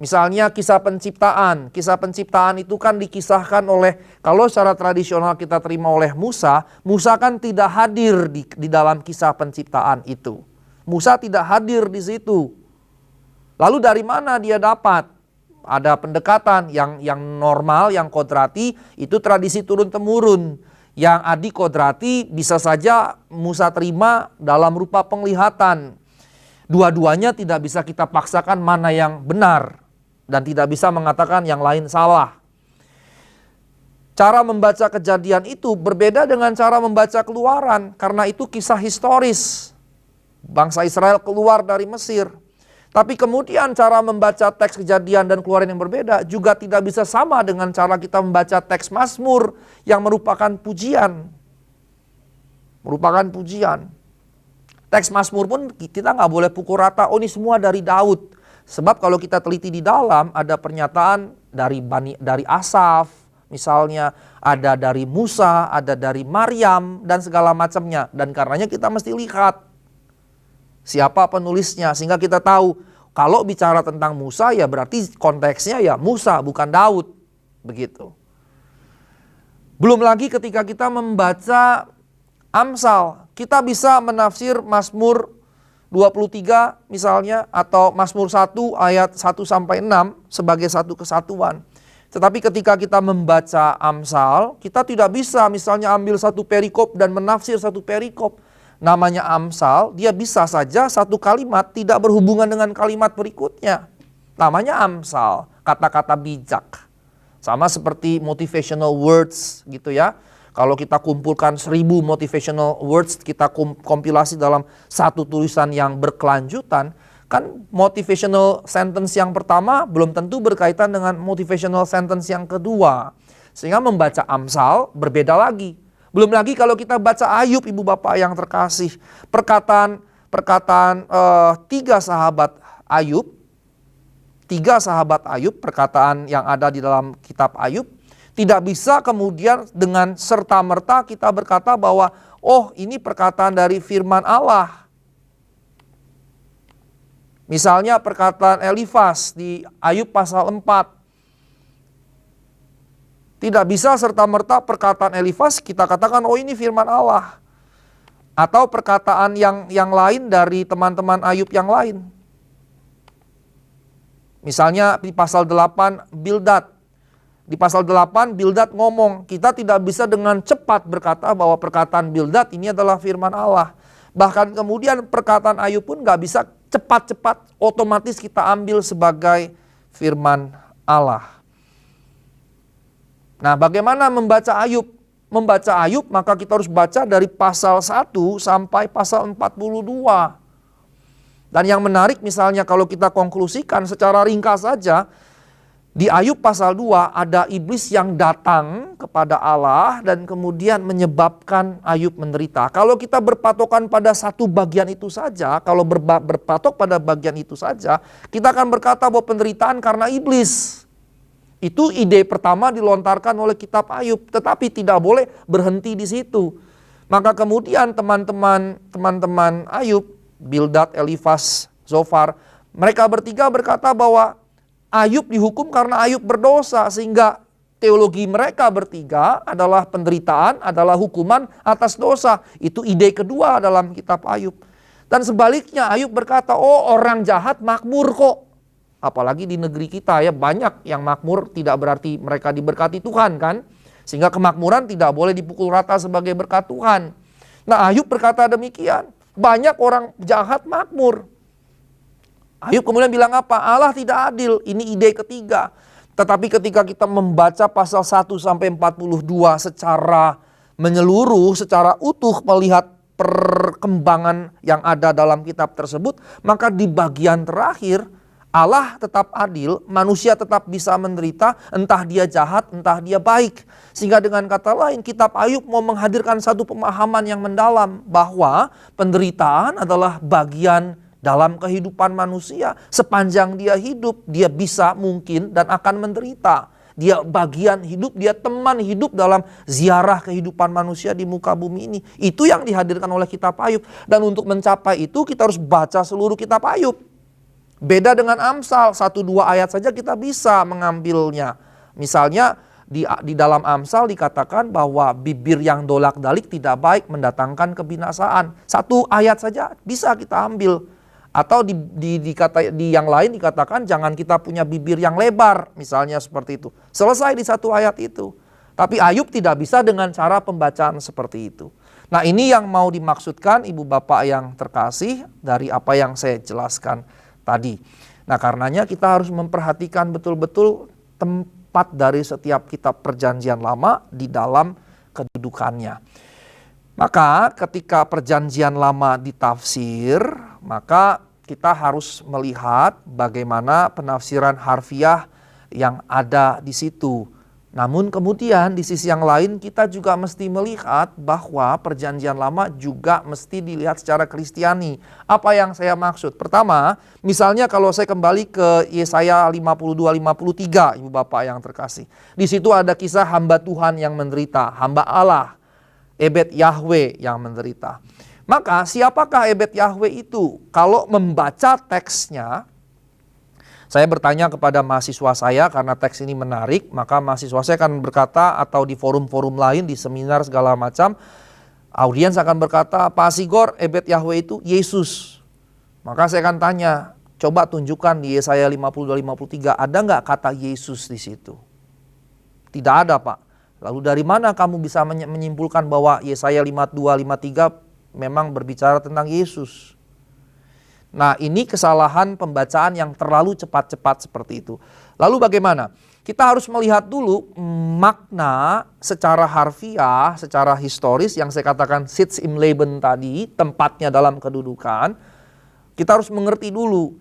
Misalnya kisah penciptaan. Kisah penciptaan itu kan dikisahkan oleh, kalau secara tradisional kita terima oleh Musa, Musa kan tidak hadir di dalam kisah penciptaan itu. Musa tidak hadir di situ. Lalu dari mana dia dapat? Ada pendekatan yang normal, yang kodrati, itu tradisi turun-temurun. Yang adikodrati bisa saja Musa terima dalam rupa penglihatan. Dua-duanya tidak bisa kita paksakan mana yang benar. Dan tidak bisa mengatakan yang lain salah. Cara membaca Kejadian itu berbeda dengan cara membaca Keluaran. Karena itu kisah historis. Bangsa Israel keluar dari Mesir. Tapi kemudian cara membaca teks Kejadian dan Keluaran yang berbeda juga tidak bisa sama dengan cara kita membaca teks Mazmur yang merupakan pujian. Teks Mazmur pun kita nggak boleh pukul rata, oh ini semua dari Daud. Sebab kalau kita teliti di dalam ada pernyataan dari Asaf, misalnya ada dari Musa, ada dari Maryam dan segala macamnya. Dan karenanya kita mesti lihat siapa penulisnya sehingga kita tahu kalau bicara tentang Musa ya berarti konteksnya ya Musa bukan Daud, begitu. Belum lagi ketika kita membaca Amsal, kita bisa menafsir Mazmur 23 misalnya atau Mazmur 1 ayat 1 sampai 6 sebagai satu kesatuan. Tetapi ketika kita membaca Amsal, kita tidak bisa misalnya ambil satu perikop dan menafsir satu perikop. Namanya Amsal, dia bisa saja satu kalimat tidak berhubungan dengan kalimat berikutnya. Namanya Amsal, kata-kata bijak. Sama seperti motivational words gitu ya. Kalau kita kumpulkan 1000 motivational words, kita kompilasi dalam satu tulisan yang berkelanjutan, kan motivational sentence yang pertama belum tentu berkaitan dengan motivational sentence yang kedua. Sehingga membaca Amsal berbeda lagi. Belum lagi kalau kita baca Ayub, Ibu Bapak yang terkasih. Perkataan tiga sahabat Ayub, perkataan yang ada di dalam kitab Ayub, tidak bisa kemudian dengan serta-merta kita berkata bahwa oh ini perkataan dari firman Allah. Misalnya perkataan Elifas di Ayub pasal 4. Tidak bisa serta-merta perkataan Elifas kita katakan oh ini firman Allah. Atau perkataan yang lain dari teman-teman Ayub yang lain. Misalnya di pasal 8 Bildad. Di pasal 8 Bildad ngomong, kita tidak bisa dengan cepat berkata bahwa perkataan Bildad ini adalah firman Allah. Bahkan kemudian perkataan Ayub pun gak bisa cepat-cepat otomatis kita ambil sebagai firman Allah. Nah, bagaimana membaca Ayub? Membaca Ayub maka kita harus baca dari pasal 1 sampai pasal 42. Dan yang menarik misalnya kalau kita konklusikan secara ringkas saja, di Ayub pasal 2 ada iblis yang datang kepada Allah dan kemudian menyebabkan Ayub menderita. Kalau kita berpatokan pada satu bagian itu saja, kalau berpatok pada bagian itu saja, kita akan berkata bahwa penderitaan karena iblis. Itu ide pertama dilontarkan oleh kitab Ayub, tetapi tidak boleh berhenti di situ. Maka kemudian teman-teman Ayub, Bildad, Elifas, Zofar, mereka bertiga berkata bahwa Ayub dihukum karena Ayub berdosa, sehingga teologi mereka bertiga adalah penderitaan, adalah hukuman atas dosa. Itu ide kedua dalam kitab Ayub. Dan sebaliknya Ayub berkata, oh orang jahat makmur kok. Apalagi di negeri kita ya, banyak yang makmur tidak berarti mereka diberkati Tuhan kan. Sehingga kemakmuran tidak boleh dipukul rata sebagai berkat Tuhan. Nah Ayub berkata demikian, banyak orang jahat makmur. Ayub kemudian bilang apa? Allah tidak adil. Ini ide ketiga. Tetapi ketika kita membaca pasal 1 sampai 42 secara menyeluruh, secara utuh melihat perkembangan yang ada dalam kitab tersebut, maka di bagian terakhir Allah tetap adil, manusia tetap bisa menderita, entah dia jahat, entah dia baik. Sehingga dengan kata lain, kitab Ayub mau menghadirkan satu pemahaman yang mendalam bahwa penderitaan adalah bagian dalam kehidupan manusia. Sepanjang dia hidup, dia bisa mungkin dan akan menderita. Dia bagian hidup, dia teman hidup dalam ziarah kehidupan manusia di muka bumi ini. Itu yang dihadirkan oleh kitab Ayub. Dan untuk mencapai itu kita harus baca seluruh kitab Ayub. Beda dengan Amsal, 1-2 ayat saja kita bisa mengambilnya. Misalnya di dalam Amsal dikatakan bahwa bibir yang dolak-dalik tidak baik, mendatangkan kebinasaan. 1 ayat saja bisa kita ambil. Atau di yang lain dikatakan jangan kita punya bibir yang lebar, misalnya seperti itu. Selesai di 1 ayat itu. Tapi Ayub tidak bisa dengan cara pembacaan seperti itu. Nah ini yang mau dimaksudkan ibu bapak yang terkasih dari apa yang saya jelaskan tadi. Nah karenanya kita harus memperhatikan betul-betul tempat dari setiap kitab perjanjian lama di dalam kedudukannya. Maka ketika perjanjian lama ditafsir, maka kita harus melihat bagaimana penafsiran harfiah yang ada di situ. Namun kemudian di sisi yang lain kita juga mesti melihat bahwa perjanjian lama juga mesti dilihat secara Kristiani. Apa yang saya maksud? Pertama, misalnya kalau saya kembali ke Yesaya 52-53, ibu bapak yang terkasih. Di situ ada kisah hamba Tuhan yang menderita, hamba Allah, Ebed Yahweh yang menderita. Maka siapakah Ebed Yahweh itu? Kalau membaca teksnya, saya bertanya kepada mahasiswa saya karena teks ini menarik, maka mahasiswa saya akan berkata atau di forum-forum lain, di seminar segala macam, audiens akan berkata, Pak Sigor, Ebed Yahweh itu Yesus. Maka saya akan tanya, coba tunjukkan di Yesaya 52-53, ada nggak kata Yesus di situ? Tidak ada Pak. Lalu dari mana kamu bisa menyimpulkan bahwa Yesaya 52-53 memang berbicara tentang Yesus? Nah ini kesalahan pembacaan yang terlalu cepat-cepat seperti itu. Lalu bagaimana? Kita harus melihat dulu makna secara harfiah, secara historis yang saya katakan Sitz im Leben tadi, tempatnya dalam kedudukan. Kita harus mengerti dulu.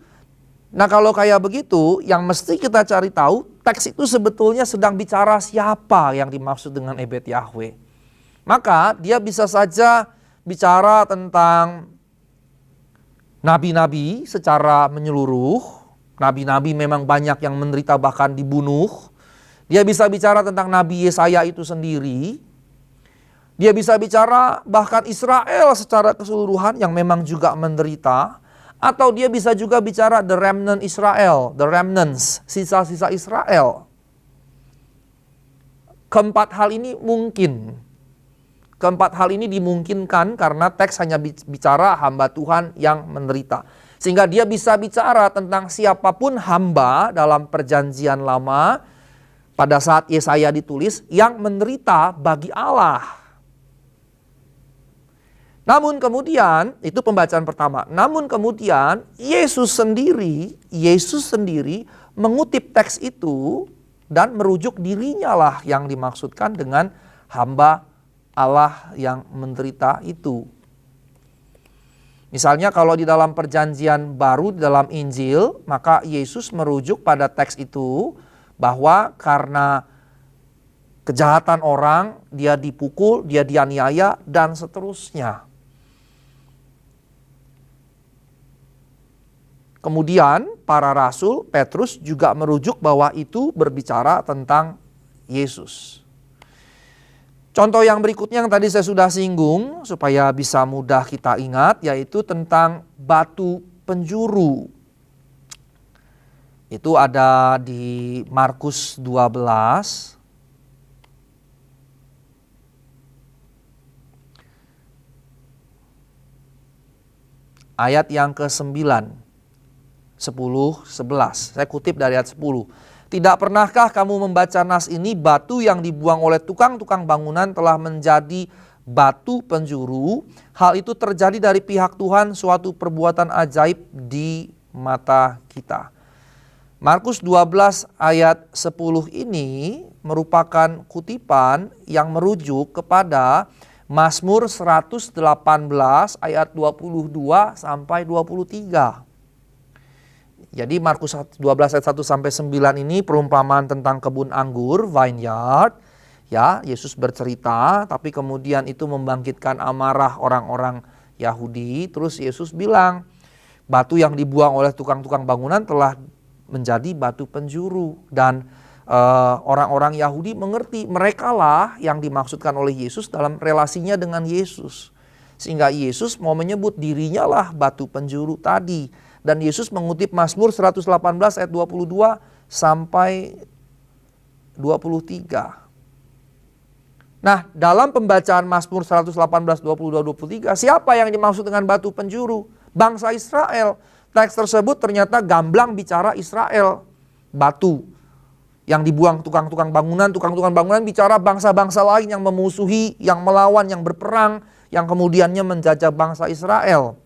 Nah kalau kayak begitu, yang mesti kita cari tahu, teks itu sebetulnya sedang bicara siapa yang dimaksud dengan Ebed Yahweh. Maka dia bisa saja bicara tentang nabi-nabi secara menyeluruh. Nabi-nabi memang banyak yang menderita bahkan dibunuh. Dia bisa bicara tentang Nabi Yesaya itu sendiri. Dia bisa bicara bahkan Israel secara keseluruhan yang memang juga menderita. Atau dia bisa juga bicara the remnant Israel, the remnants, sisa-sisa Israel. Keempat hal ini mungkin. Keempat hal ini dimungkinkan karena teks hanya bicara hamba Tuhan yang menderita. Sehingga dia bisa bicara tentang siapapun hamba dalam perjanjian lama pada saat Yesaya ditulis yang menderita bagi Allah. Namun kemudian, itu pembacaan pertama. Namun kemudian Yesus sendiri mengutip teks itu dan merujuk dirinya lah yang dimaksudkan dengan hamba Allah yang menderita itu. Misalnya kalau di dalam perjanjian baru, di dalam Injil, maka Yesus merujuk pada teks itu bahwa karena kejahatan orang, dia dipukul, dia dianiaya, dan seterusnya. Kemudian para rasul, Petrus juga merujuk bahwa itu berbicara tentang Yesus. Contoh yang berikutnya yang tadi saya sudah singgung supaya bisa mudah kita ingat, yaitu tentang batu penjuru. Itu ada di Markus 12 ayat yang ke-9, 10, 11. Saya kutip dari ayat 10. Tidak pernahkah kamu membaca nas ini, batu yang dibuang oleh tukang-tukang bangunan telah menjadi batu penjuru. Hal itu terjadi dari pihak Tuhan, suatu perbuatan ajaib di mata kita. Markus 12 ayat 10 ini merupakan kutipan yang merujuk kepada Mazmur 118 ayat 22 sampai 23. Jadi Markus 12 ayat 1 sampai 9 ini perumpamaan tentang kebun anggur, vineyard. Ya, Yesus bercerita, tapi kemudian itu membangkitkan amarah orang-orang Yahudi. Terus Yesus bilang, batu yang dibuang oleh tukang-tukang bangunan telah menjadi batu penjuru. Dan orang-orang Yahudi mengerti, merekalah yang dimaksudkan oleh Yesus dalam relasinya dengan Yesus. Sehingga Yesus mau menyebut dirinya lah batu penjuru tadi. Dan Yesus mengutip Mazmur 118 ayat 22 sampai 23. Nah, dalam pembacaan Mazmur 118, 22, 23, siapa yang dimaksud dengan batu penjuru? Bangsa Israel. Teks tersebut ternyata gamblang bicara Israel. Batu yang dibuang tukang-tukang bangunan bicara bangsa-bangsa lain yang memusuhi, yang melawan, yang berperang, yang kemudiannya menjajah bangsa Israel.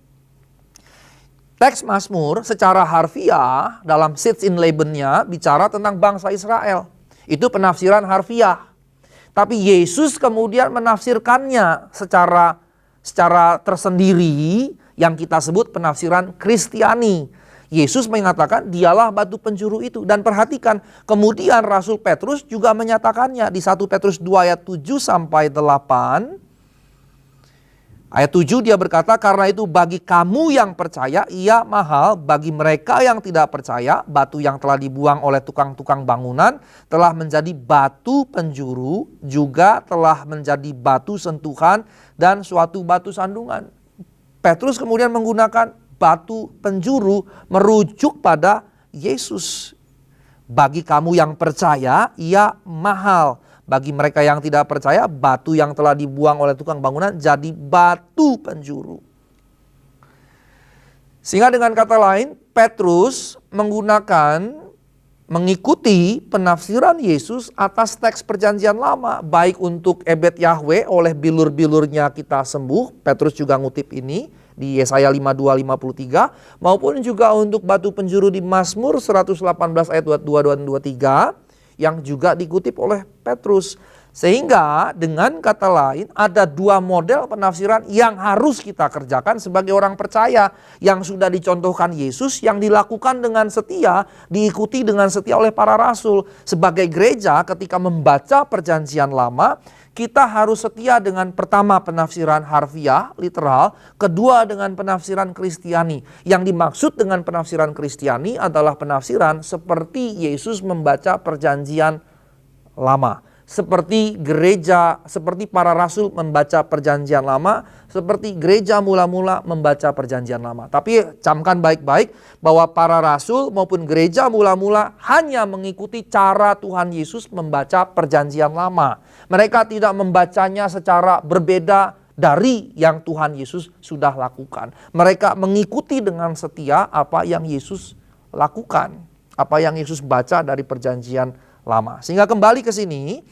Teks Mazmur secara harfiah dalam Sitz in Leben-nya bicara tentang bangsa Israel. Itu penafsiran harfiah. Tapi Yesus kemudian menafsirkannya secara tersendiri yang kita sebut penafsiran Kristiani. Yesus mengatakan dialah batu penjuru itu. Dan perhatikan, kemudian Rasul Petrus juga menyatakannya di 1 Petrus 2 ayat 7 sampai 8. Ayat 7 dia berkata, karena itu bagi kamu yang percaya ia mahal, bagi mereka yang tidak percaya batu yang telah dibuang oleh tukang-tukang bangunan telah menjadi batu penjuru, juga telah menjadi batu sentuhan dan suatu batu sandungan. Petrus kemudian menggunakan batu penjuru merujuk pada Yesus. Bagi kamu yang percaya ia mahal. Bagi mereka yang tidak percaya, batu yang telah dibuang oleh tukang bangunan jadi batu penjuru. Sehingga dengan kata lain, Petrus mengikuti penafsiran Yesus atas teks perjanjian lama. Baik untuk Ebed Yahweh oleh bilur-bilurnya kita sembuh. Petrus juga ngutip ini di Yesaya 52-53. Maupun juga untuk batu penjuru di Mazmur 118 ayat 22 dan 23. Yang juga dikutip oleh Petrus. Sehingga dengan kata lain ada dua model penafsiran yang harus kita kerjakan sebagai orang percaya. Yang sudah dicontohkan Yesus, yang dilakukan dengan setia, diikuti dengan setia oleh para rasul. Sebagai gereja ketika membaca perjanjian lama, kita harus setia dengan pertama penafsiran harfiah, literal. Kedua dengan penafsiran Kristiani. Yang dimaksud dengan penafsiran Kristiani adalah penafsiran seperti Yesus membaca perjanjian lama. Seperti gereja, seperti para rasul membaca perjanjian lama, seperti gereja mula-mula membaca perjanjian lama. Tapi camkan baik-baik bahwa para rasul maupun gereja mula-mula hanya mengikuti cara Tuhan Yesus membaca perjanjian lama. Mereka tidak membacanya secara berbeda dari yang Tuhan Yesus sudah lakukan. Mereka mengikuti dengan setia apa yang Yesus lakukan, apa yang Yesus baca dari perjanjian lama. Sehingga kembali ke sini,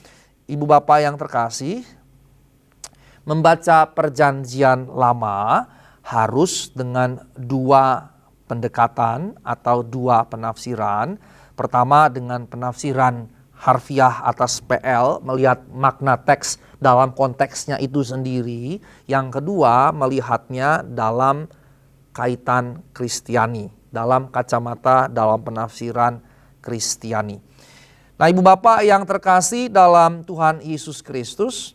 Ibu Bapak yang terkasih, membaca perjanjian lama harus dengan dua pendekatan atau dua penafsiran. Pertama dengan penafsiran harfiah atas PL, melihat makna teks dalam konteksnya itu sendiri. Yang kedua melihatnya dalam kaitan Kristiani, dalam kacamata dalam penafsiran Kristiani. Nah, Ibu Bapak yang terkasih dalam Tuhan Yesus Kristus,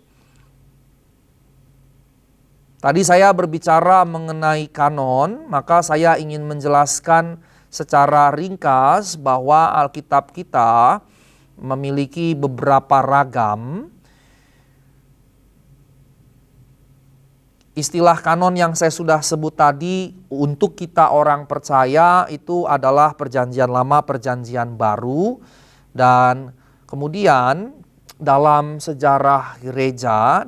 tadi saya berbicara mengenai kanon, maka saya ingin menjelaskan secara ringkas bahwa Alkitab kita memiliki beberapa ragam. Istilah kanon yang saya sudah sebut tadi untuk kita orang percaya itu adalah Perjanjian Lama, Perjanjian Baru. Dan kemudian dalam sejarah gereja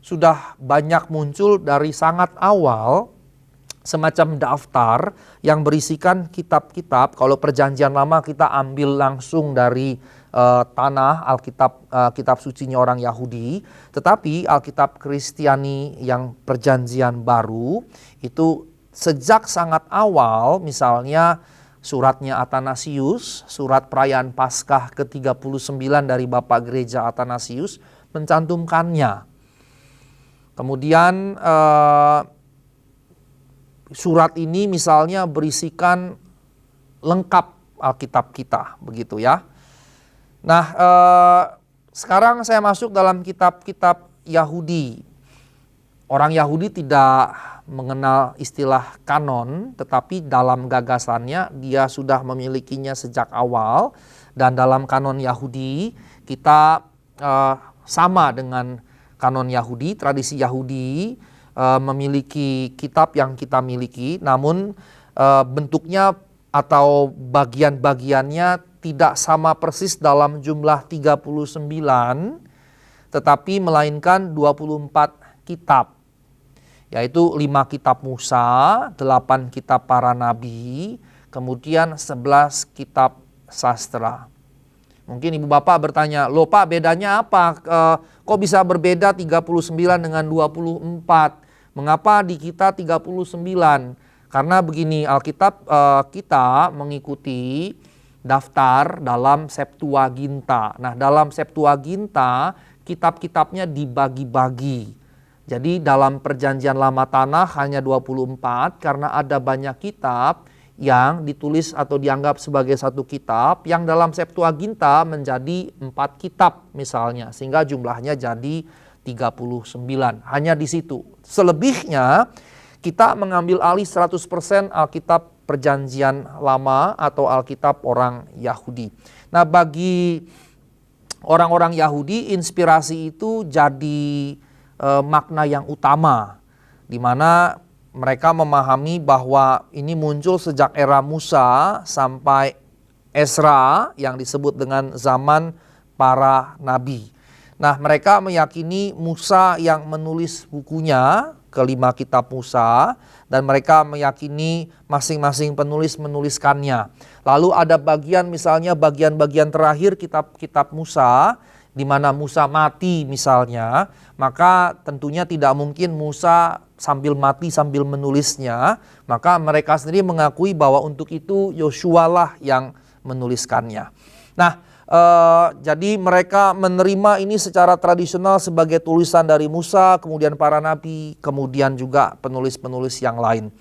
sudah banyak muncul dari sangat awal semacam daftar yang berisikan kitab-kitab. Kalau Perjanjian Lama kita ambil langsung dari tanah Alkitab, kitab sucinya orang Yahudi, tetapi Alkitab Kristiani yang Perjanjian Baru itu sejak sangat awal, misalnya suratnya Athanasius, surat perayaan Paskah ke-39 dari Bapak Gereja Athanasius mencantumkannya. Kemudian surat ini misalnya berisikan lengkap Alkitab kita, begitu ya. Nah, sekarang saya masuk dalam kitab-kitab Yahudi. Orang Yahudi tidak mengenal istilah kanon, tetapi dalam gagasannya dia sudah memilikinya sejak awal. Dan dalam kanon Yahudi kita sama dengan kanon Yahudi, tradisi Yahudi memiliki kitab yang kita miliki, namun bentuknya atau bagian-bagiannya tidak sama persis dalam jumlah 39, tetapi melainkan 24 kitab, yaitu 5 kitab Musa, 8 kitab para nabi, kemudian 11 kitab sastra. Mungkin Ibu Bapak bertanya, loh Pak bedanya apa? Kok bisa berbeda 39 dengan 24? Mengapa di kita 39? Karena begini, Alkitab kita mengikuti daftar dalam Septuaginta. Nah, dalam Septuaginta kitab-kitabnya dibagi-bagi. Jadi dalam Perjanjian Lama Tanah hanya 24 karena ada banyak kitab yang ditulis atau dianggap sebagai satu kitab yang dalam Septuaginta menjadi 4 kitab misalnya, sehingga jumlahnya jadi 39. Hanya di situ. Selebihnya kita mengambil alih 100% Alkitab Perjanjian Lama atau Alkitab orang Yahudi. Nah, bagi orang-orang Yahudi inspirasi itu jadi makna yang utama, di mana mereka memahami bahwa ini muncul sejak era Musa sampai Ezra yang disebut dengan zaman para nabi. Nah, mereka meyakini Musa yang menulis bukunya, kelima kitab Musa, dan mereka meyakini masing-masing penulis menuliskannya. Lalu ada bagian, misalnya bagian-bagian terakhir kitab-kitab Musa, di mana Musa mati misalnya, maka tentunya tidak mungkin Musa sambil mati sambil menulisnya, maka mereka sendiri mengakui bahwa untuk itu Yosua lah yang menuliskannya. Nah, jadi mereka menerima ini secara tradisional sebagai tulisan dari Musa, kemudian para nabi, kemudian juga penulis-penulis yang lain.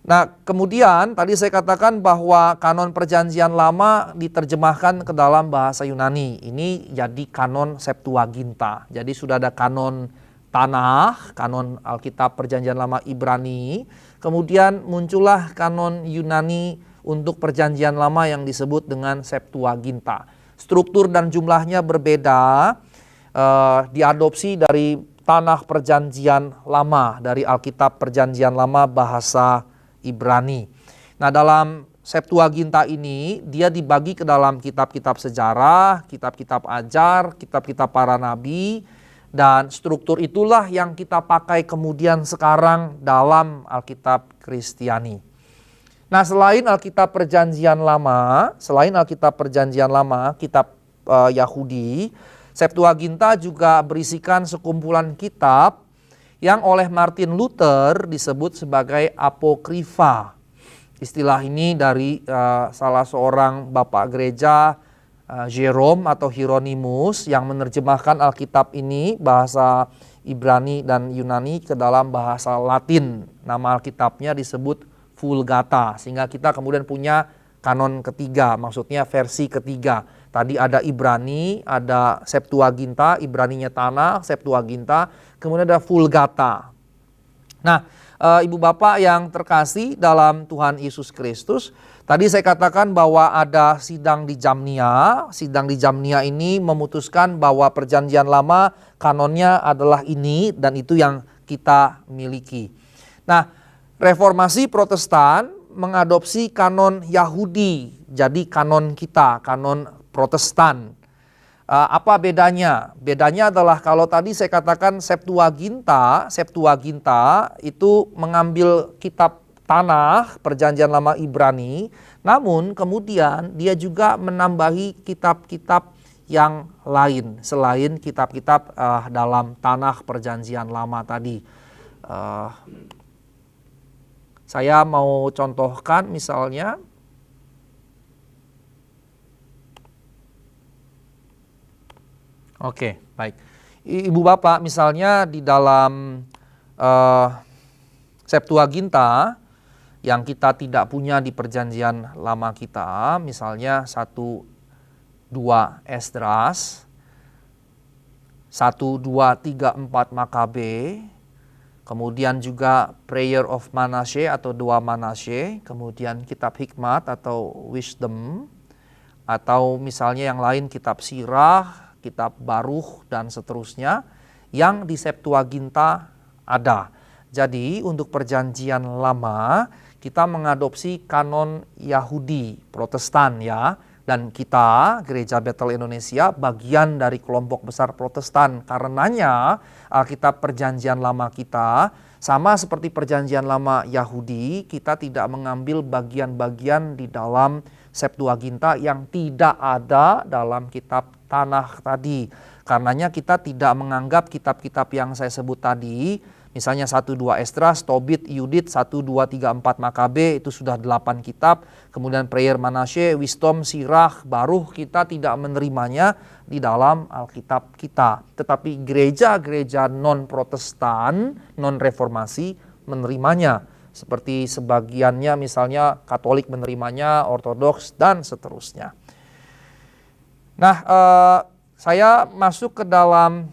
Nah, kemudian tadi saya katakan bahwa kanon Perjanjian Lama diterjemahkan ke dalam bahasa Yunani. Ini jadi kanon Septuaginta. Jadi sudah ada kanon Tanakh, kanon Alkitab Perjanjian Lama Ibrani. Kemudian muncullah kanon Yunani untuk Perjanjian Lama yang disebut dengan Septuaginta. Struktur dan jumlahnya berbeda, diadopsi dari Tanakh Perjanjian Lama, dari Alkitab Perjanjian Lama bahasa Ibrani. Nah, dalam Septuaginta ini dia dibagi ke dalam kitab-kitab sejarah, kitab-kitab ajar, kitab-kitab para nabi, dan struktur itulah yang kita pakai kemudian sekarang dalam Alkitab Kristiani. Nah, selain Alkitab Perjanjian Lama, kitab Yahudi, Septuaginta juga berisikan sekumpulan kitab yang oleh Martin Luther disebut sebagai apokrifa. Istilah ini dari salah seorang bapak gereja, Jerome atau Hieronymus, yang menerjemahkan Alkitab ini bahasa Ibrani dan Yunani ke dalam bahasa Latin. Nama Alkitabnya disebut Vulgata, sehingga kita kemudian punya kanon ketiga, maksudnya versi ketiga. Tadi ada Ibrani, ada Septuaginta, Ibraninya tanah, Septuaginta, kemudian ada Vulgata. Nah, Ibu Bapak yang terkasih dalam Tuhan Yesus Kristus, tadi saya katakan bahwa ada sidang di Jamnia. Sidang di Jamnia ini memutuskan bahwa perjanjian lama kanonnya adalah ini dan itu yang kita miliki. Nah, Reformasi Protestan mengadopsi kanon Yahudi, jadi kanon kita, kanon Protestan. Apa bedanya? Bedanya adalah kalau tadi saya katakan Septuaginta itu mengambil kitab tanah perjanjian lama Ibrani, namun kemudian dia juga menambahi kitab-kitab yang lain selain kitab-kitab dalam tanah perjanjian lama tadi. Saya mau contohkan misalnya, oke, baik. Ibu Bapak misalnya di dalam Septuaginta yang kita tidak punya di perjanjian lama kita, misalnya 1, 2 Esdras, 1, 2, 3, 4 Makabe, kemudian juga Prayer of Manasye atau Doa Manasye, kemudian kitab Hikmat atau Wisdom, atau misalnya yang lain kitab Sirah, kitab Baruch, dan seterusnya, yang di Septuaginta ada. Jadi untuk perjanjian lama, kita mengadopsi kanon Yahudi, Protestan ya, dan kita, Gereja Bethel Indonesia, bagian dari kelompok besar Protestan. Karenanya Alkitab perjanjian lama kita, sama seperti perjanjian lama Yahudi, kita tidak mengambil bagian-bagian di dalam Septuaginta yang tidak ada dalam kitab tanah tadi. Karenanya kita tidak menganggap kitab-kitab yang saya sebut tadi, misalnya 1, 2 Esdras, Tobit, Yudit, 1, 2, 3, 4 Makabe, itu sudah 8 kitab. Kemudian Prayer Manasye, Wisdom, Sirah, Baruch, kita tidak menerimanya di dalam Alkitab kita. Tetapi gereja-gereja non-Protestan, non-reformasi menerimanya. Seperti sebagiannya misalnya Katolik menerimanya, Ortodoks, dan seterusnya. Nah, saya masuk ke dalam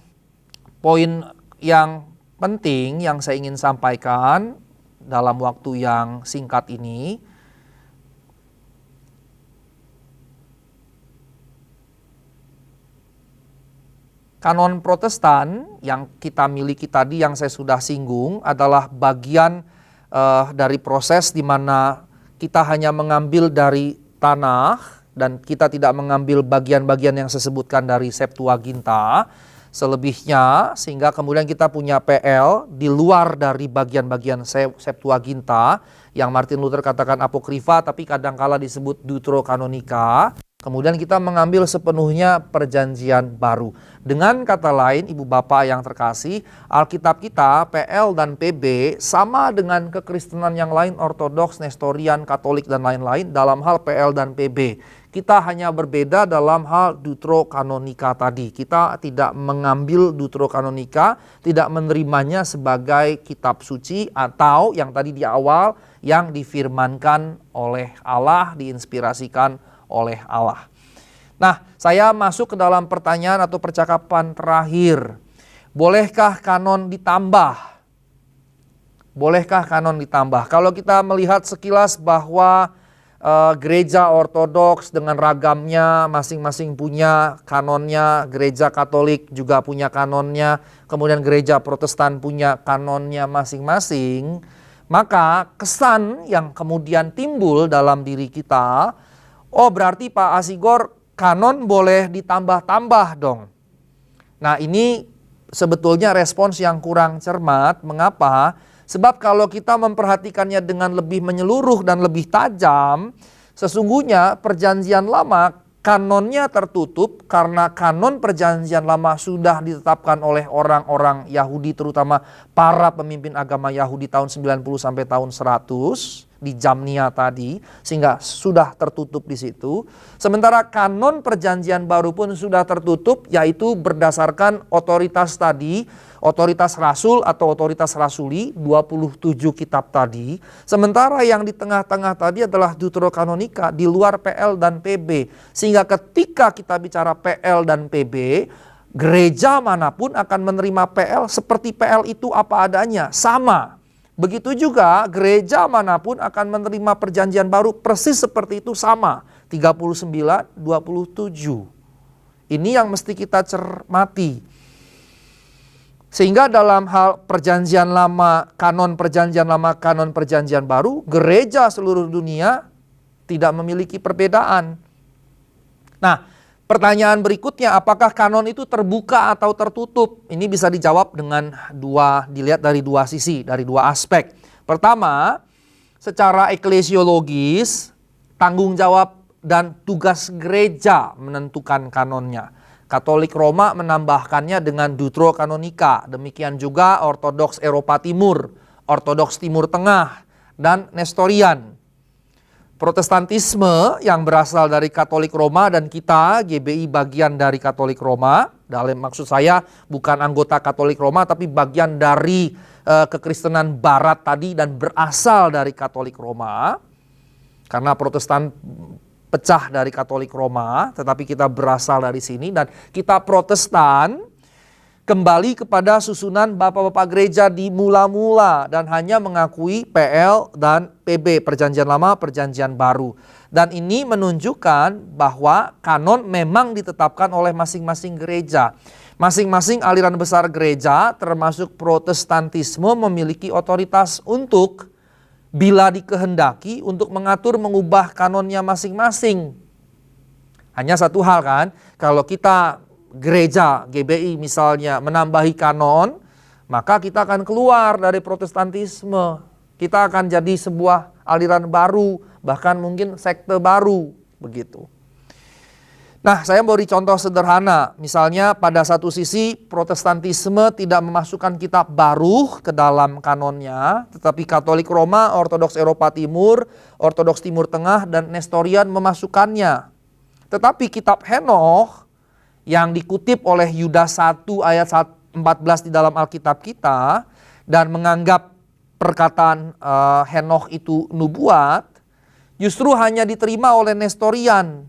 poin yang penting yang saya ingin sampaikan dalam waktu yang singkat ini. Kanon Protestan yang kita miliki tadi yang saya sudah singgung adalah bagian dari proses di mana kita hanya mengambil dari tanah dan kita tidak mengambil bagian-bagian yang saya sebutkan dari Septuaginta. Selebihnya, sehingga kemudian kita punya PL di luar dari bagian-bagian Septuaginta yang Martin Luther katakan apokrifa tapi kadangkala disebut deuterokanonika. Kemudian kita mengambil sepenuhnya perjanjian baru. Dengan kata lain, Ibu Bapak yang terkasih, Alkitab kita, PL dan PB sama dengan kekristenan yang lain, Ortodoks, Nestorian, Katolik dan lain-lain dalam hal PL dan PB. Kita hanya berbeda dalam hal deuterokanonika tadi. Kita tidak mengambil deuterokanonika, tidak menerimanya sebagai kitab suci atau yang tadi di awal yang difirmankan oleh Allah, diinspirasikan oleh Allah. Nah, saya masuk ke dalam pertanyaan atau percakapan terakhir. Bolehkah kanon ditambah? Bolehkah kanon ditambah? Kalau kita melihat sekilas bahwa gereja Ortodoks dengan ragamnya masing-masing punya kanonnya, gereja Katolik juga punya kanonnya, kemudian gereja Protestan punya kanonnya masing-masing, maka kesan yang kemudian timbul dalam diri kita, oh berarti Pak Asigor kanon boleh ditambah-tambah dong. Nah ini sebetulnya respons yang kurang cermat. Mengapa? Sebab kalau kita memperhatikannya dengan lebih menyeluruh dan lebih tajam, sesungguhnya perjanjian lama kanonnya tertutup karena kanon perjanjian lama sudah ditetapkan oleh orang-orang Yahudi, terutama para pemimpin agama Yahudi tahun 90 sampai tahun 100 di Jamnia tadi, sehingga sudah tertutup di situ. Sementara kanon perjanjian baru pun sudah tertutup, yaitu berdasarkan otoritas tadi, otoritas rasul atau otoritas rasuli, 27 kitab tadi. Sementara yang di tengah-tengah tadi adalah Deuterokanonika, di luar PL dan PB. Sehingga ketika kita bicara PL dan PB, gereja manapun akan menerima PL seperti PL itu apa adanya, sama. Begitu juga gereja manapun akan menerima perjanjian baru persis seperti itu, sama. 39, 27. Ini yang mesti kita cermati. Sehingga dalam hal perjanjian lama, kanon perjanjian lama, kanon perjanjian baru, gereja seluruh dunia tidak memiliki perbedaan. Nah, pertanyaan berikutnya, apakah kanon itu terbuka atau tertutup? Ini bisa dijawab dengan dilihat dari dua sisi, dari dua aspek. Pertama, secara eklesiologis, tanggung jawab dan tugas gereja menentukan kanonnya. Katolik Roma menambahkannya dengan Deuterokanonika, demikian juga Ortodoks Eropa Timur, Ortodoks Timur Tengah, dan Nestorian. Protestantisme yang berasal dari Katolik Roma dan kita GBI bagian dari Katolik Roma, dalam maksud saya bukan anggota Katolik Roma tapi bagian dari kekristenan Barat tadi dan berasal dari Katolik Roma. Karena Protestan pecah dari Katolik Roma, tetapi kita berasal dari sini dan kita Protestan kembali kepada susunan bapak-bapak gereja di mula-mula dan hanya mengakui PL dan PB, perjanjian lama, perjanjian baru. Dan ini menunjukkan bahwa kanon memang ditetapkan oleh masing-masing gereja. Masing-masing aliran besar gereja termasuk Protestantisme memiliki otoritas untuk bila dikehendaki untuk mengatur mengubah kanonnya masing-masing. Hanya satu hal kan, kalau kita gereja GBI misalnya menambahi kanon, maka kita akan keluar dari Protestantisme. Kita akan jadi sebuah aliran baru, bahkan mungkin sekte baru, begitu. Nah, saya beri contoh sederhana. Misalnya pada satu sisi Protestantisme tidak memasukkan kitab baru ke dalam kanonnya, tetapi Katolik Roma, Ortodoks Eropa Timur, Ortodoks Timur Tengah, dan Nestorian memasukkannya. Tetapi kitab Henokh yang dikutip oleh Yudas 1 ayat 14 di dalam Alkitab kita dan menganggap perkataan Henokh itu nubuat, justru hanya diterima oleh Nestorian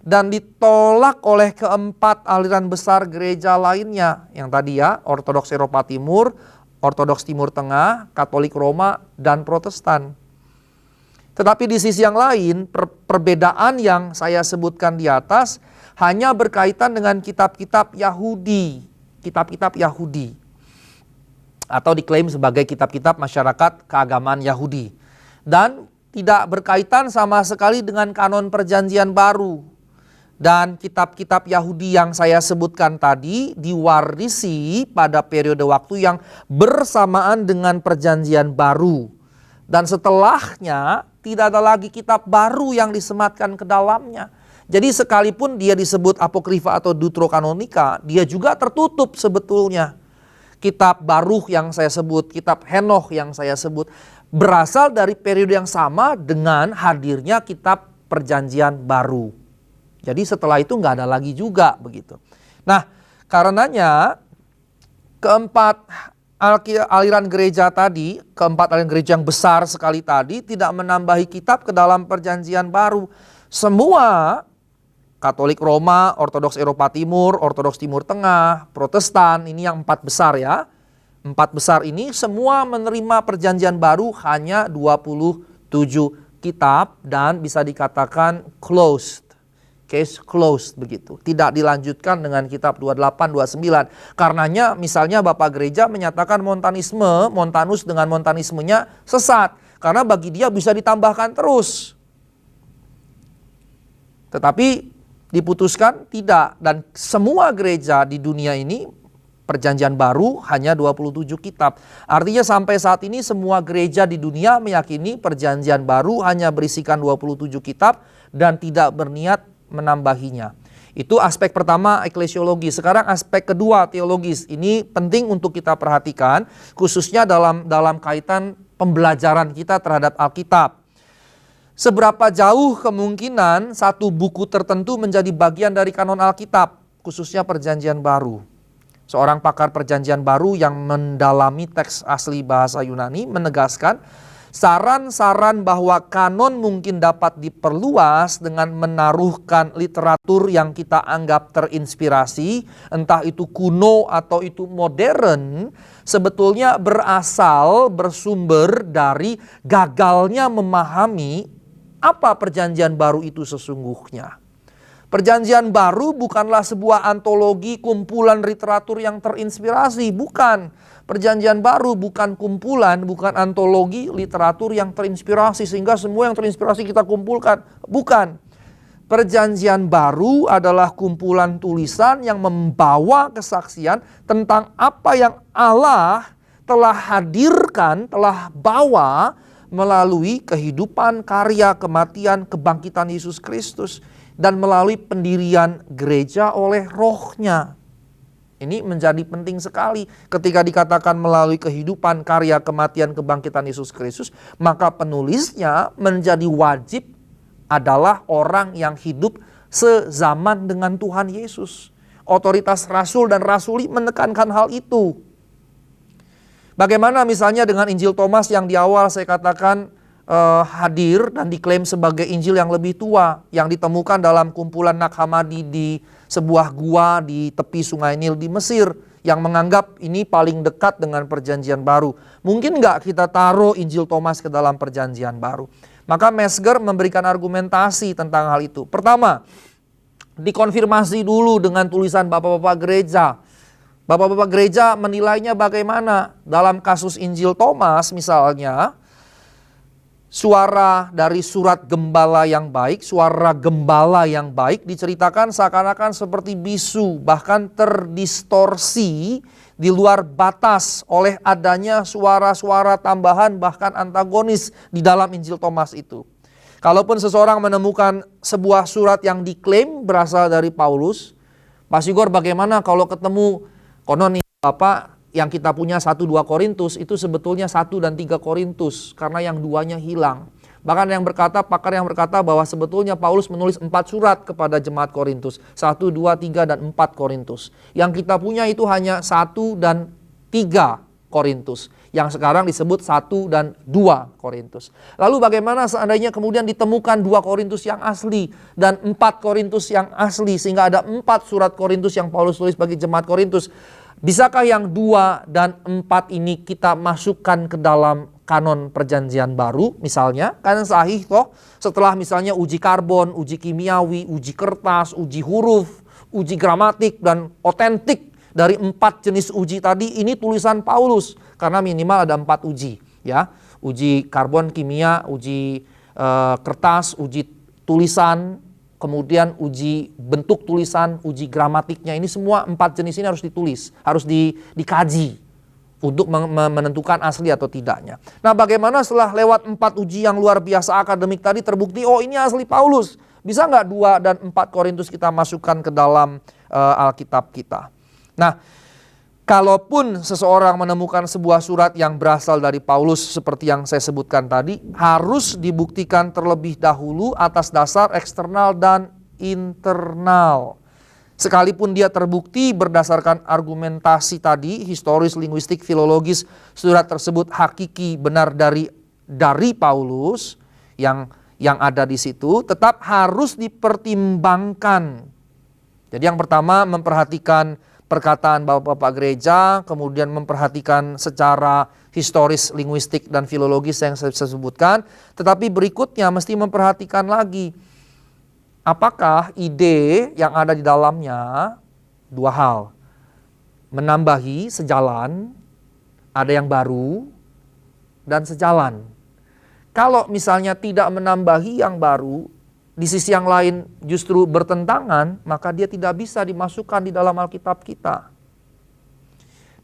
dan ditolak oleh keempat aliran besar gereja lainnya yang tadi ya, Ortodoks Eropa Timur, Ortodoks Timur Tengah, Katolik Roma, dan Protestan. Tetapi di sisi yang lain, perbedaan yang saya sebutkan di atas hanya berkaitan dengan kitab-kitab Yahudi. Kitab-kitab Yahudi. Atau diklaim sebagai kitab-kitab masyarakat keagamaan Yahudi. Dan tidak berkaitan sama sekali dengan kanon perjanjian baru. Dan kitab-kitab Yahudi yang saya sebutkan tadi diwarisi pada periode waktu yang bersamaan dengan perjanjian baru. Dan setelahnya tidak ada lagi kitab baru yang disematkan ke dalamnya. Jadi sekalipun dia disebut apokrifa atau Deuterokanonika, dia juga tertutup sebetulnya. Kitab Baruch yang saya sebut, kitab Henokh yang saya sebut, berasal dari periode yang sama dengan hadirnya kitab perjanjian baru. Jadi setelah itu nggak ada lagi juga begitu. Nah, karenanya keempat aliran gereja tadi, keempat aliran gereja yang besar sekali tadi tidak menambahi kitab ke dalam perjanjian baru. Semua Katolik Roma, Ortodoks Eropa Timur, Ortodoks Timur Tengah, Protestan, ini yang 4 besar ya. 4 besar ini semua menerima perjanjian baru hanya 27 kitab dan bisa dikatakan closed. Case closed begitu. Tidak dilanjutkan dengan kitab 28, 29. Karenanya misalnya Bapak Gereja menyatakan Montanus dengan Montanismenya sesat. Karena bagi dia bisa ditambahkan terus. Tetapi diputuskan tidak, dan semua gereja di dunia ini perjanjian baru hanya 27 kitab. Artinya sampai saat ini semua gereja di dunia meyakini perjanjian baru hanya berisikan 27 kitab dan tidak berniat menambahinya. Itu aspek pertama eklesiologi. Sekarang aspek kedua teologis. Ini penting untuk kita perhatikan khususnya dalam kaitan pembelajaran kita terhadap Alkitab. Seberapa jauh kemungkinan satu buku tertentu menjadi bagian dari kanon Alkitab, khususnya perjanjian baru. Seorang pakar perjanjian baru yang mendalami teks asli bahasa Yunani menegaskan saran-saran bahwa kanon mungkin dapat diperluas dengan menaruhkan literatur yang kita anggap terinspirasi, entah itu kuno atau itu modern, sebetulnya bersumber dari gagalnya memahami apa perjanjian baru itu sesungguhnya. Perjanjian baru bukanlah sebuah antologi kumpulan literatur yang terinspirasi, bukan. Perjanjian baru bukan kumpulan, bukan antologi literatur yang terinspirasi sehingga semua yang terinspirasi kita kumpulkan, bukan. Perjanjian baru adalah kumpulan tulisan yang membawa kesaksian tentang apa yang Allah telah hadirkan, telah bawa melalui kehidupan, karya, kematian, kebangkitan Yesus Kristus, dan melalui pendirian gereja oleh Roh-Nya. Ini menjadi penting sekali. Ketika dikatakan melalui kehidupan, karya, kematian, kebangkitan Yesus Kristus, maka penulisnya menjadi wajib adalah orang yang hidup sezaman dengan Tuhan Yesus. Otoritas rasul dan rasuli menekankan hal itu. Bagaimana misalnya dengan Injil Thomas yang di awal saya katakan hadir dan diklaim sebagai Injil yang lebih tua, yang ditemukan dalam kumpulan Nag Hammadi di sebuah gua di tepi sungai Nil di Mesir, yang menganggap ini paling dekat dengan perjanjian baru. Mungkin nggak kita taruh Injil Thomas ke dalam perjanjian baru? Maka Metzger memberikan argumentasi tentang hal itu. Pertama, dikonfirmasi dulu dengan tulisan bapak-bapak gereja. Bapak-bapak gereja menilainya bagaimana? Dalam kasus Injil Thomas misalnya, suara dari surat gembala yang baik, suara gembala yang baik diceritakan seakan-akan seperti bisu, bahkan terdistorsi di luar batas oleh adanya suara-suara tambahan bahkan antagonis di dalam Injil Thomas itu. Kalaupun seseorang menemukan sebuah surat yang diklaim berasal dari Paulus, Pak Sigor bagaimana kalau ketemu konon nih Bapak, yang kita punya 1-2 Korintus itu sebetulnya 1 dan 3 Korintus karena yang duanya hilang. Bahkan pakar yang berkata bahwa sebetulnya Paulus menulis 4 surat kepada jemaat Korintus. 1, 2, 3, dan 4 Korintus. Yang kita punya itu hanya 1 dan 3 Korintus. Yang sekarang disebut 1 dan 2 Korintus. Lalu bagaimana seandainya kemudian ditemukan 2 Korintus yang asli dan 4 Korintus yang asli, sehingga ada 4 surat Korintus yang Paulus tulis bagi jemaat Korintus. Bisakah yang 2 dan 4 ini kita masukkan ke dalam kanon perjanjian baru misalnya? Kan sahih toh, setelah misalnya uji karbon, uji kimiawi, uji kertas, uji huruf, uji gramatik dan otentik dari 4 jenis uji tadi, ini tulisan Paulus. Karena minimal ada 4 uji ya. Uji karbon kimia, uji kertas, uji tulisan, kemudian uji bentuk tulisan, uji gramatiknya. Ini semua 4 jenis ini harus ditulis, harus dikaji untuk menentukan asli atau tidaknya. Nah, bagaimana setelah lewat 4 uji yang luar biasa akademik tadi terbukti, oh ini asli Paulus. Bisa nggak 2 dan 4 Korintus kita masukkan ke dalam Alkitab kita? Nah, kalaupun seseorang menemukan sebuah surat yang berasal dari Paulus seperti yang saya sebutkan tadi, harus dibuktikan terlebih dahulu atas dasar eksternal dan internal. Sekalipun dia terbukti berdasarkan argumentasi tadi, historis, linguistik, filologis, surat tersebut hakiki benar dari Paulus yang ada di situ, tetap harus dipertimbangkan. Jadi yang pertama memperhatikan perkataan bapak-bapak gereja, kemudian memperhatikan secara historis, linguistik, dan filologis yang saya sebutkan. Tetapi berikutnya mesti memperhatikan lagi, apakah ide yang ada di dalamnya 2 hal. Menambahi sejalan, ada yang baru, dan sejalan. Kalau misalnya tidak menambahi yang baru, di sisi yang lain justru bertentangan, maka dia tidak bisa dimasukkan di dalam Alkitab kita.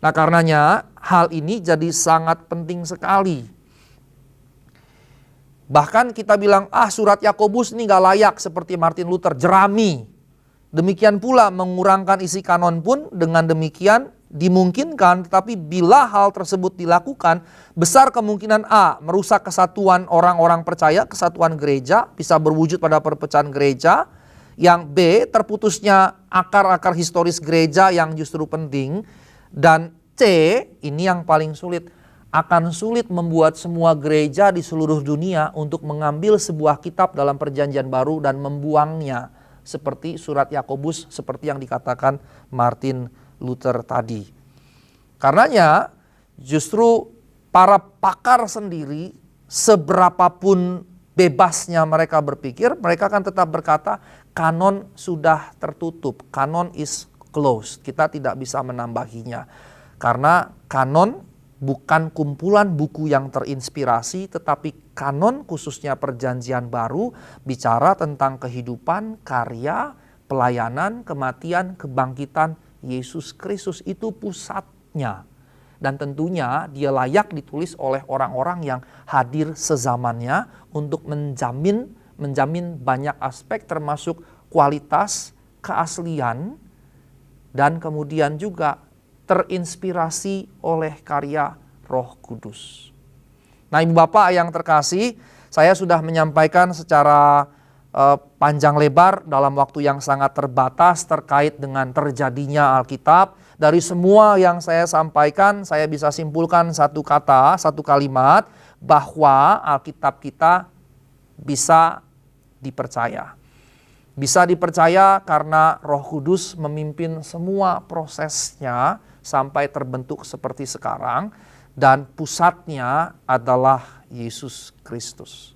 Nah, karenanya hal ini jadi sangat penting sekali. Bahkan kita bilang, surat Yakobus ini gak layak seperti Martin Luther, jerami. Demikian pula mengurangkan isi kanon pun dengan demikian dimungkinkan, tetapi bila hal tersebut dilakukan, besar kemungkinan merusak kesatuan orang-orang percaya, kesatuan gereja, bisa berwujud pada perpecahan gereja, Yang B, terputusnya akar-akar historis gereja yang justru penting. Dan C, ini yang paling sulit, akan sulit membuat semua gereja di seluruh dunia untuk mengambil sebuah kitab dalam perjanjian baru dan membuangnya. Seperti surat Yakobus, seperti yang dikatakan Martin Luther tadi. Karenanya justru para pakar sendiri, seberapapun bebasnya mereka berpikir, mereka akan tetap berkata kanon sudah tertutup, kanon is closed, kita tidak bisa menambahinya. Karena kanon bukan kumpulan buku yang terinspirasi, tetapi kanon khususnya perjanjian baru bicara tentang kehidupan, karya, pelayanan, kematian, kebangkitan Yesus Kristus, itu pusatnya. Dan tentunya dia layak ditulis oleh orang-orang yang hadir sezamannya untuk menjamin banyak aspek termasuk kualitas, keaslian, dan kemudian juga terinspirasi oleh karya Roh Kudus. Nah, Ibu Bapak yang terkasih, saya sudah menyampaikan secara panjang lebar dalam waktu yang sangat terbatas terkait dengan terjadinya Alkitab. Dari semua yang saya sampaikan, saya bisa simpulkan satu kata, satu kalimat, bahwa Alkitab kita bisa dipercaya. Bisa dipercaya karena Roh Kudus memimpin semua prosesnya sampai terbentuk seperti sekarang, dan pusatnya adalah Yesus Kristus.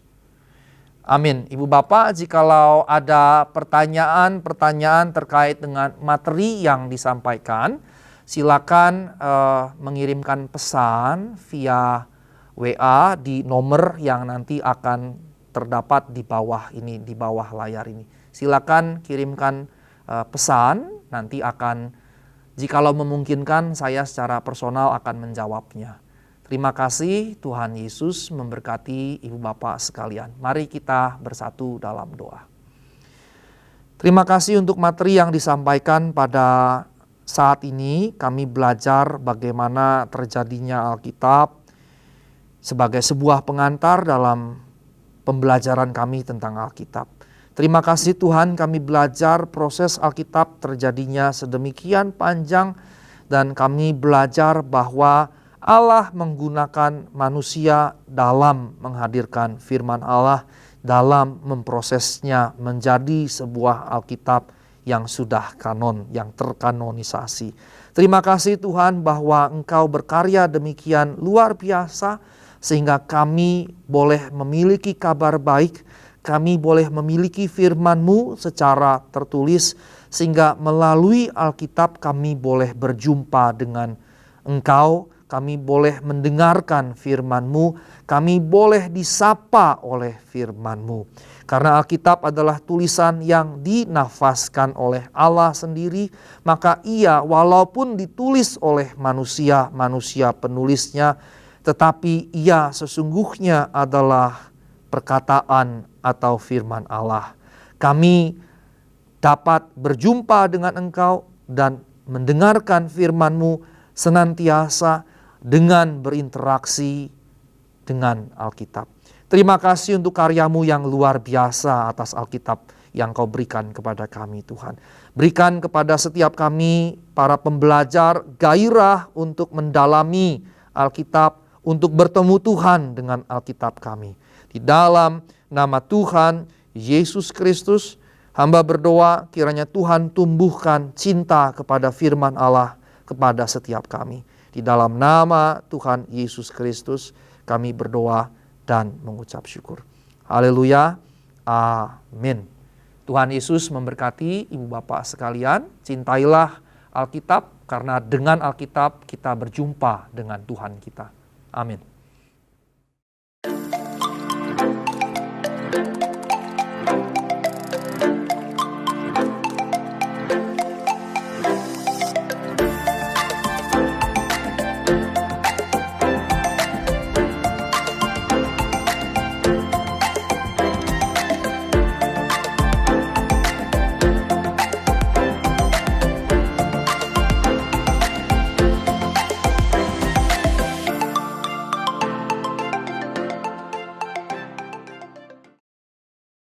Amin. Ibu Bapak, jikalau ada pertanyaan-pertanyaan terkait dengan materi yang disampaikan, silakan mengirimkan pesan via WA di nomor yang nanti akan terdapat di bawah ini, di bawah layar ini. Silakan kirimkan pesan, nanti akan, jikalau memungkinkan, saya secara personal akan menjawabnya. Terima kasih, Tuhan Yesus memberkati Ibu Bapak sekalian. Mari kita bersatu dalam doa. Terima kasih untuk materi yang disampaikan pada saat ini. Kami belajar bagaimana terjadinya Alkitab sebagai sebuah pengantar dalam pembelajaran kami tentang Alkitab. Terima kasih Tuhan, kami belajar proses Alkitab terjadinya sedemikian panjang, dan kami belajar bahwa Allah menggunakan manusia dalam menghadirkan firman Allah, dalam memprosesnya menjadi sebuah Alkitab yang sudah kanon, yang terkanonisasi. Terima kasih Tuhan bahwa Engkau berkarya demikian luar biasa, sehingga kami boleh memiliki kabar baik, kami boleh memiliki firman-Mu secara tertulis, sehingga melalui Alkitab kami boleh berjumpa dengan Engkau, kami boleh mendengarkan firman-Mu, kami boleh disapa oleh firman-Mu. Karena Alkitab adalah tulisan yang dinafaskan oleh Allah sendiri, maka ia walaupun ditulis oleh manusia penulisnya, tetapi ia sesungguhnya adalah perkataan atau firman Allah. Kami dapat berjumpa dengan Engkau dan mendengarkan firman-Mu senantiasa dengan berinteraksi dengan Alkitab. Terima kasih untuk karya-Mu yang luar biasa atas Alkitab yang Kau berikan kepada kami Tuhan. Berikan kepada setiap kami para pembelajar gairah untuk mendalami Alkitab, untuk bertemu Tuhan dengan Alkitab kami. Di dalam nama Tuhan Yesus Kristus, hamba berdoa kiranya Tuhan tumbuhkan cinta kepada firman Allah kepada setiap kami. Di dalam nama Tuhan Yesus Kristus kami berdoa dan mengucap syukur. Haleluya. Amin. Tuhan Yesus memberkati Ibu Bapak sekalian. Cintailah Alkitab, karena dengan Alkitab kita berjumpa dengan Tuhan kita. Amin.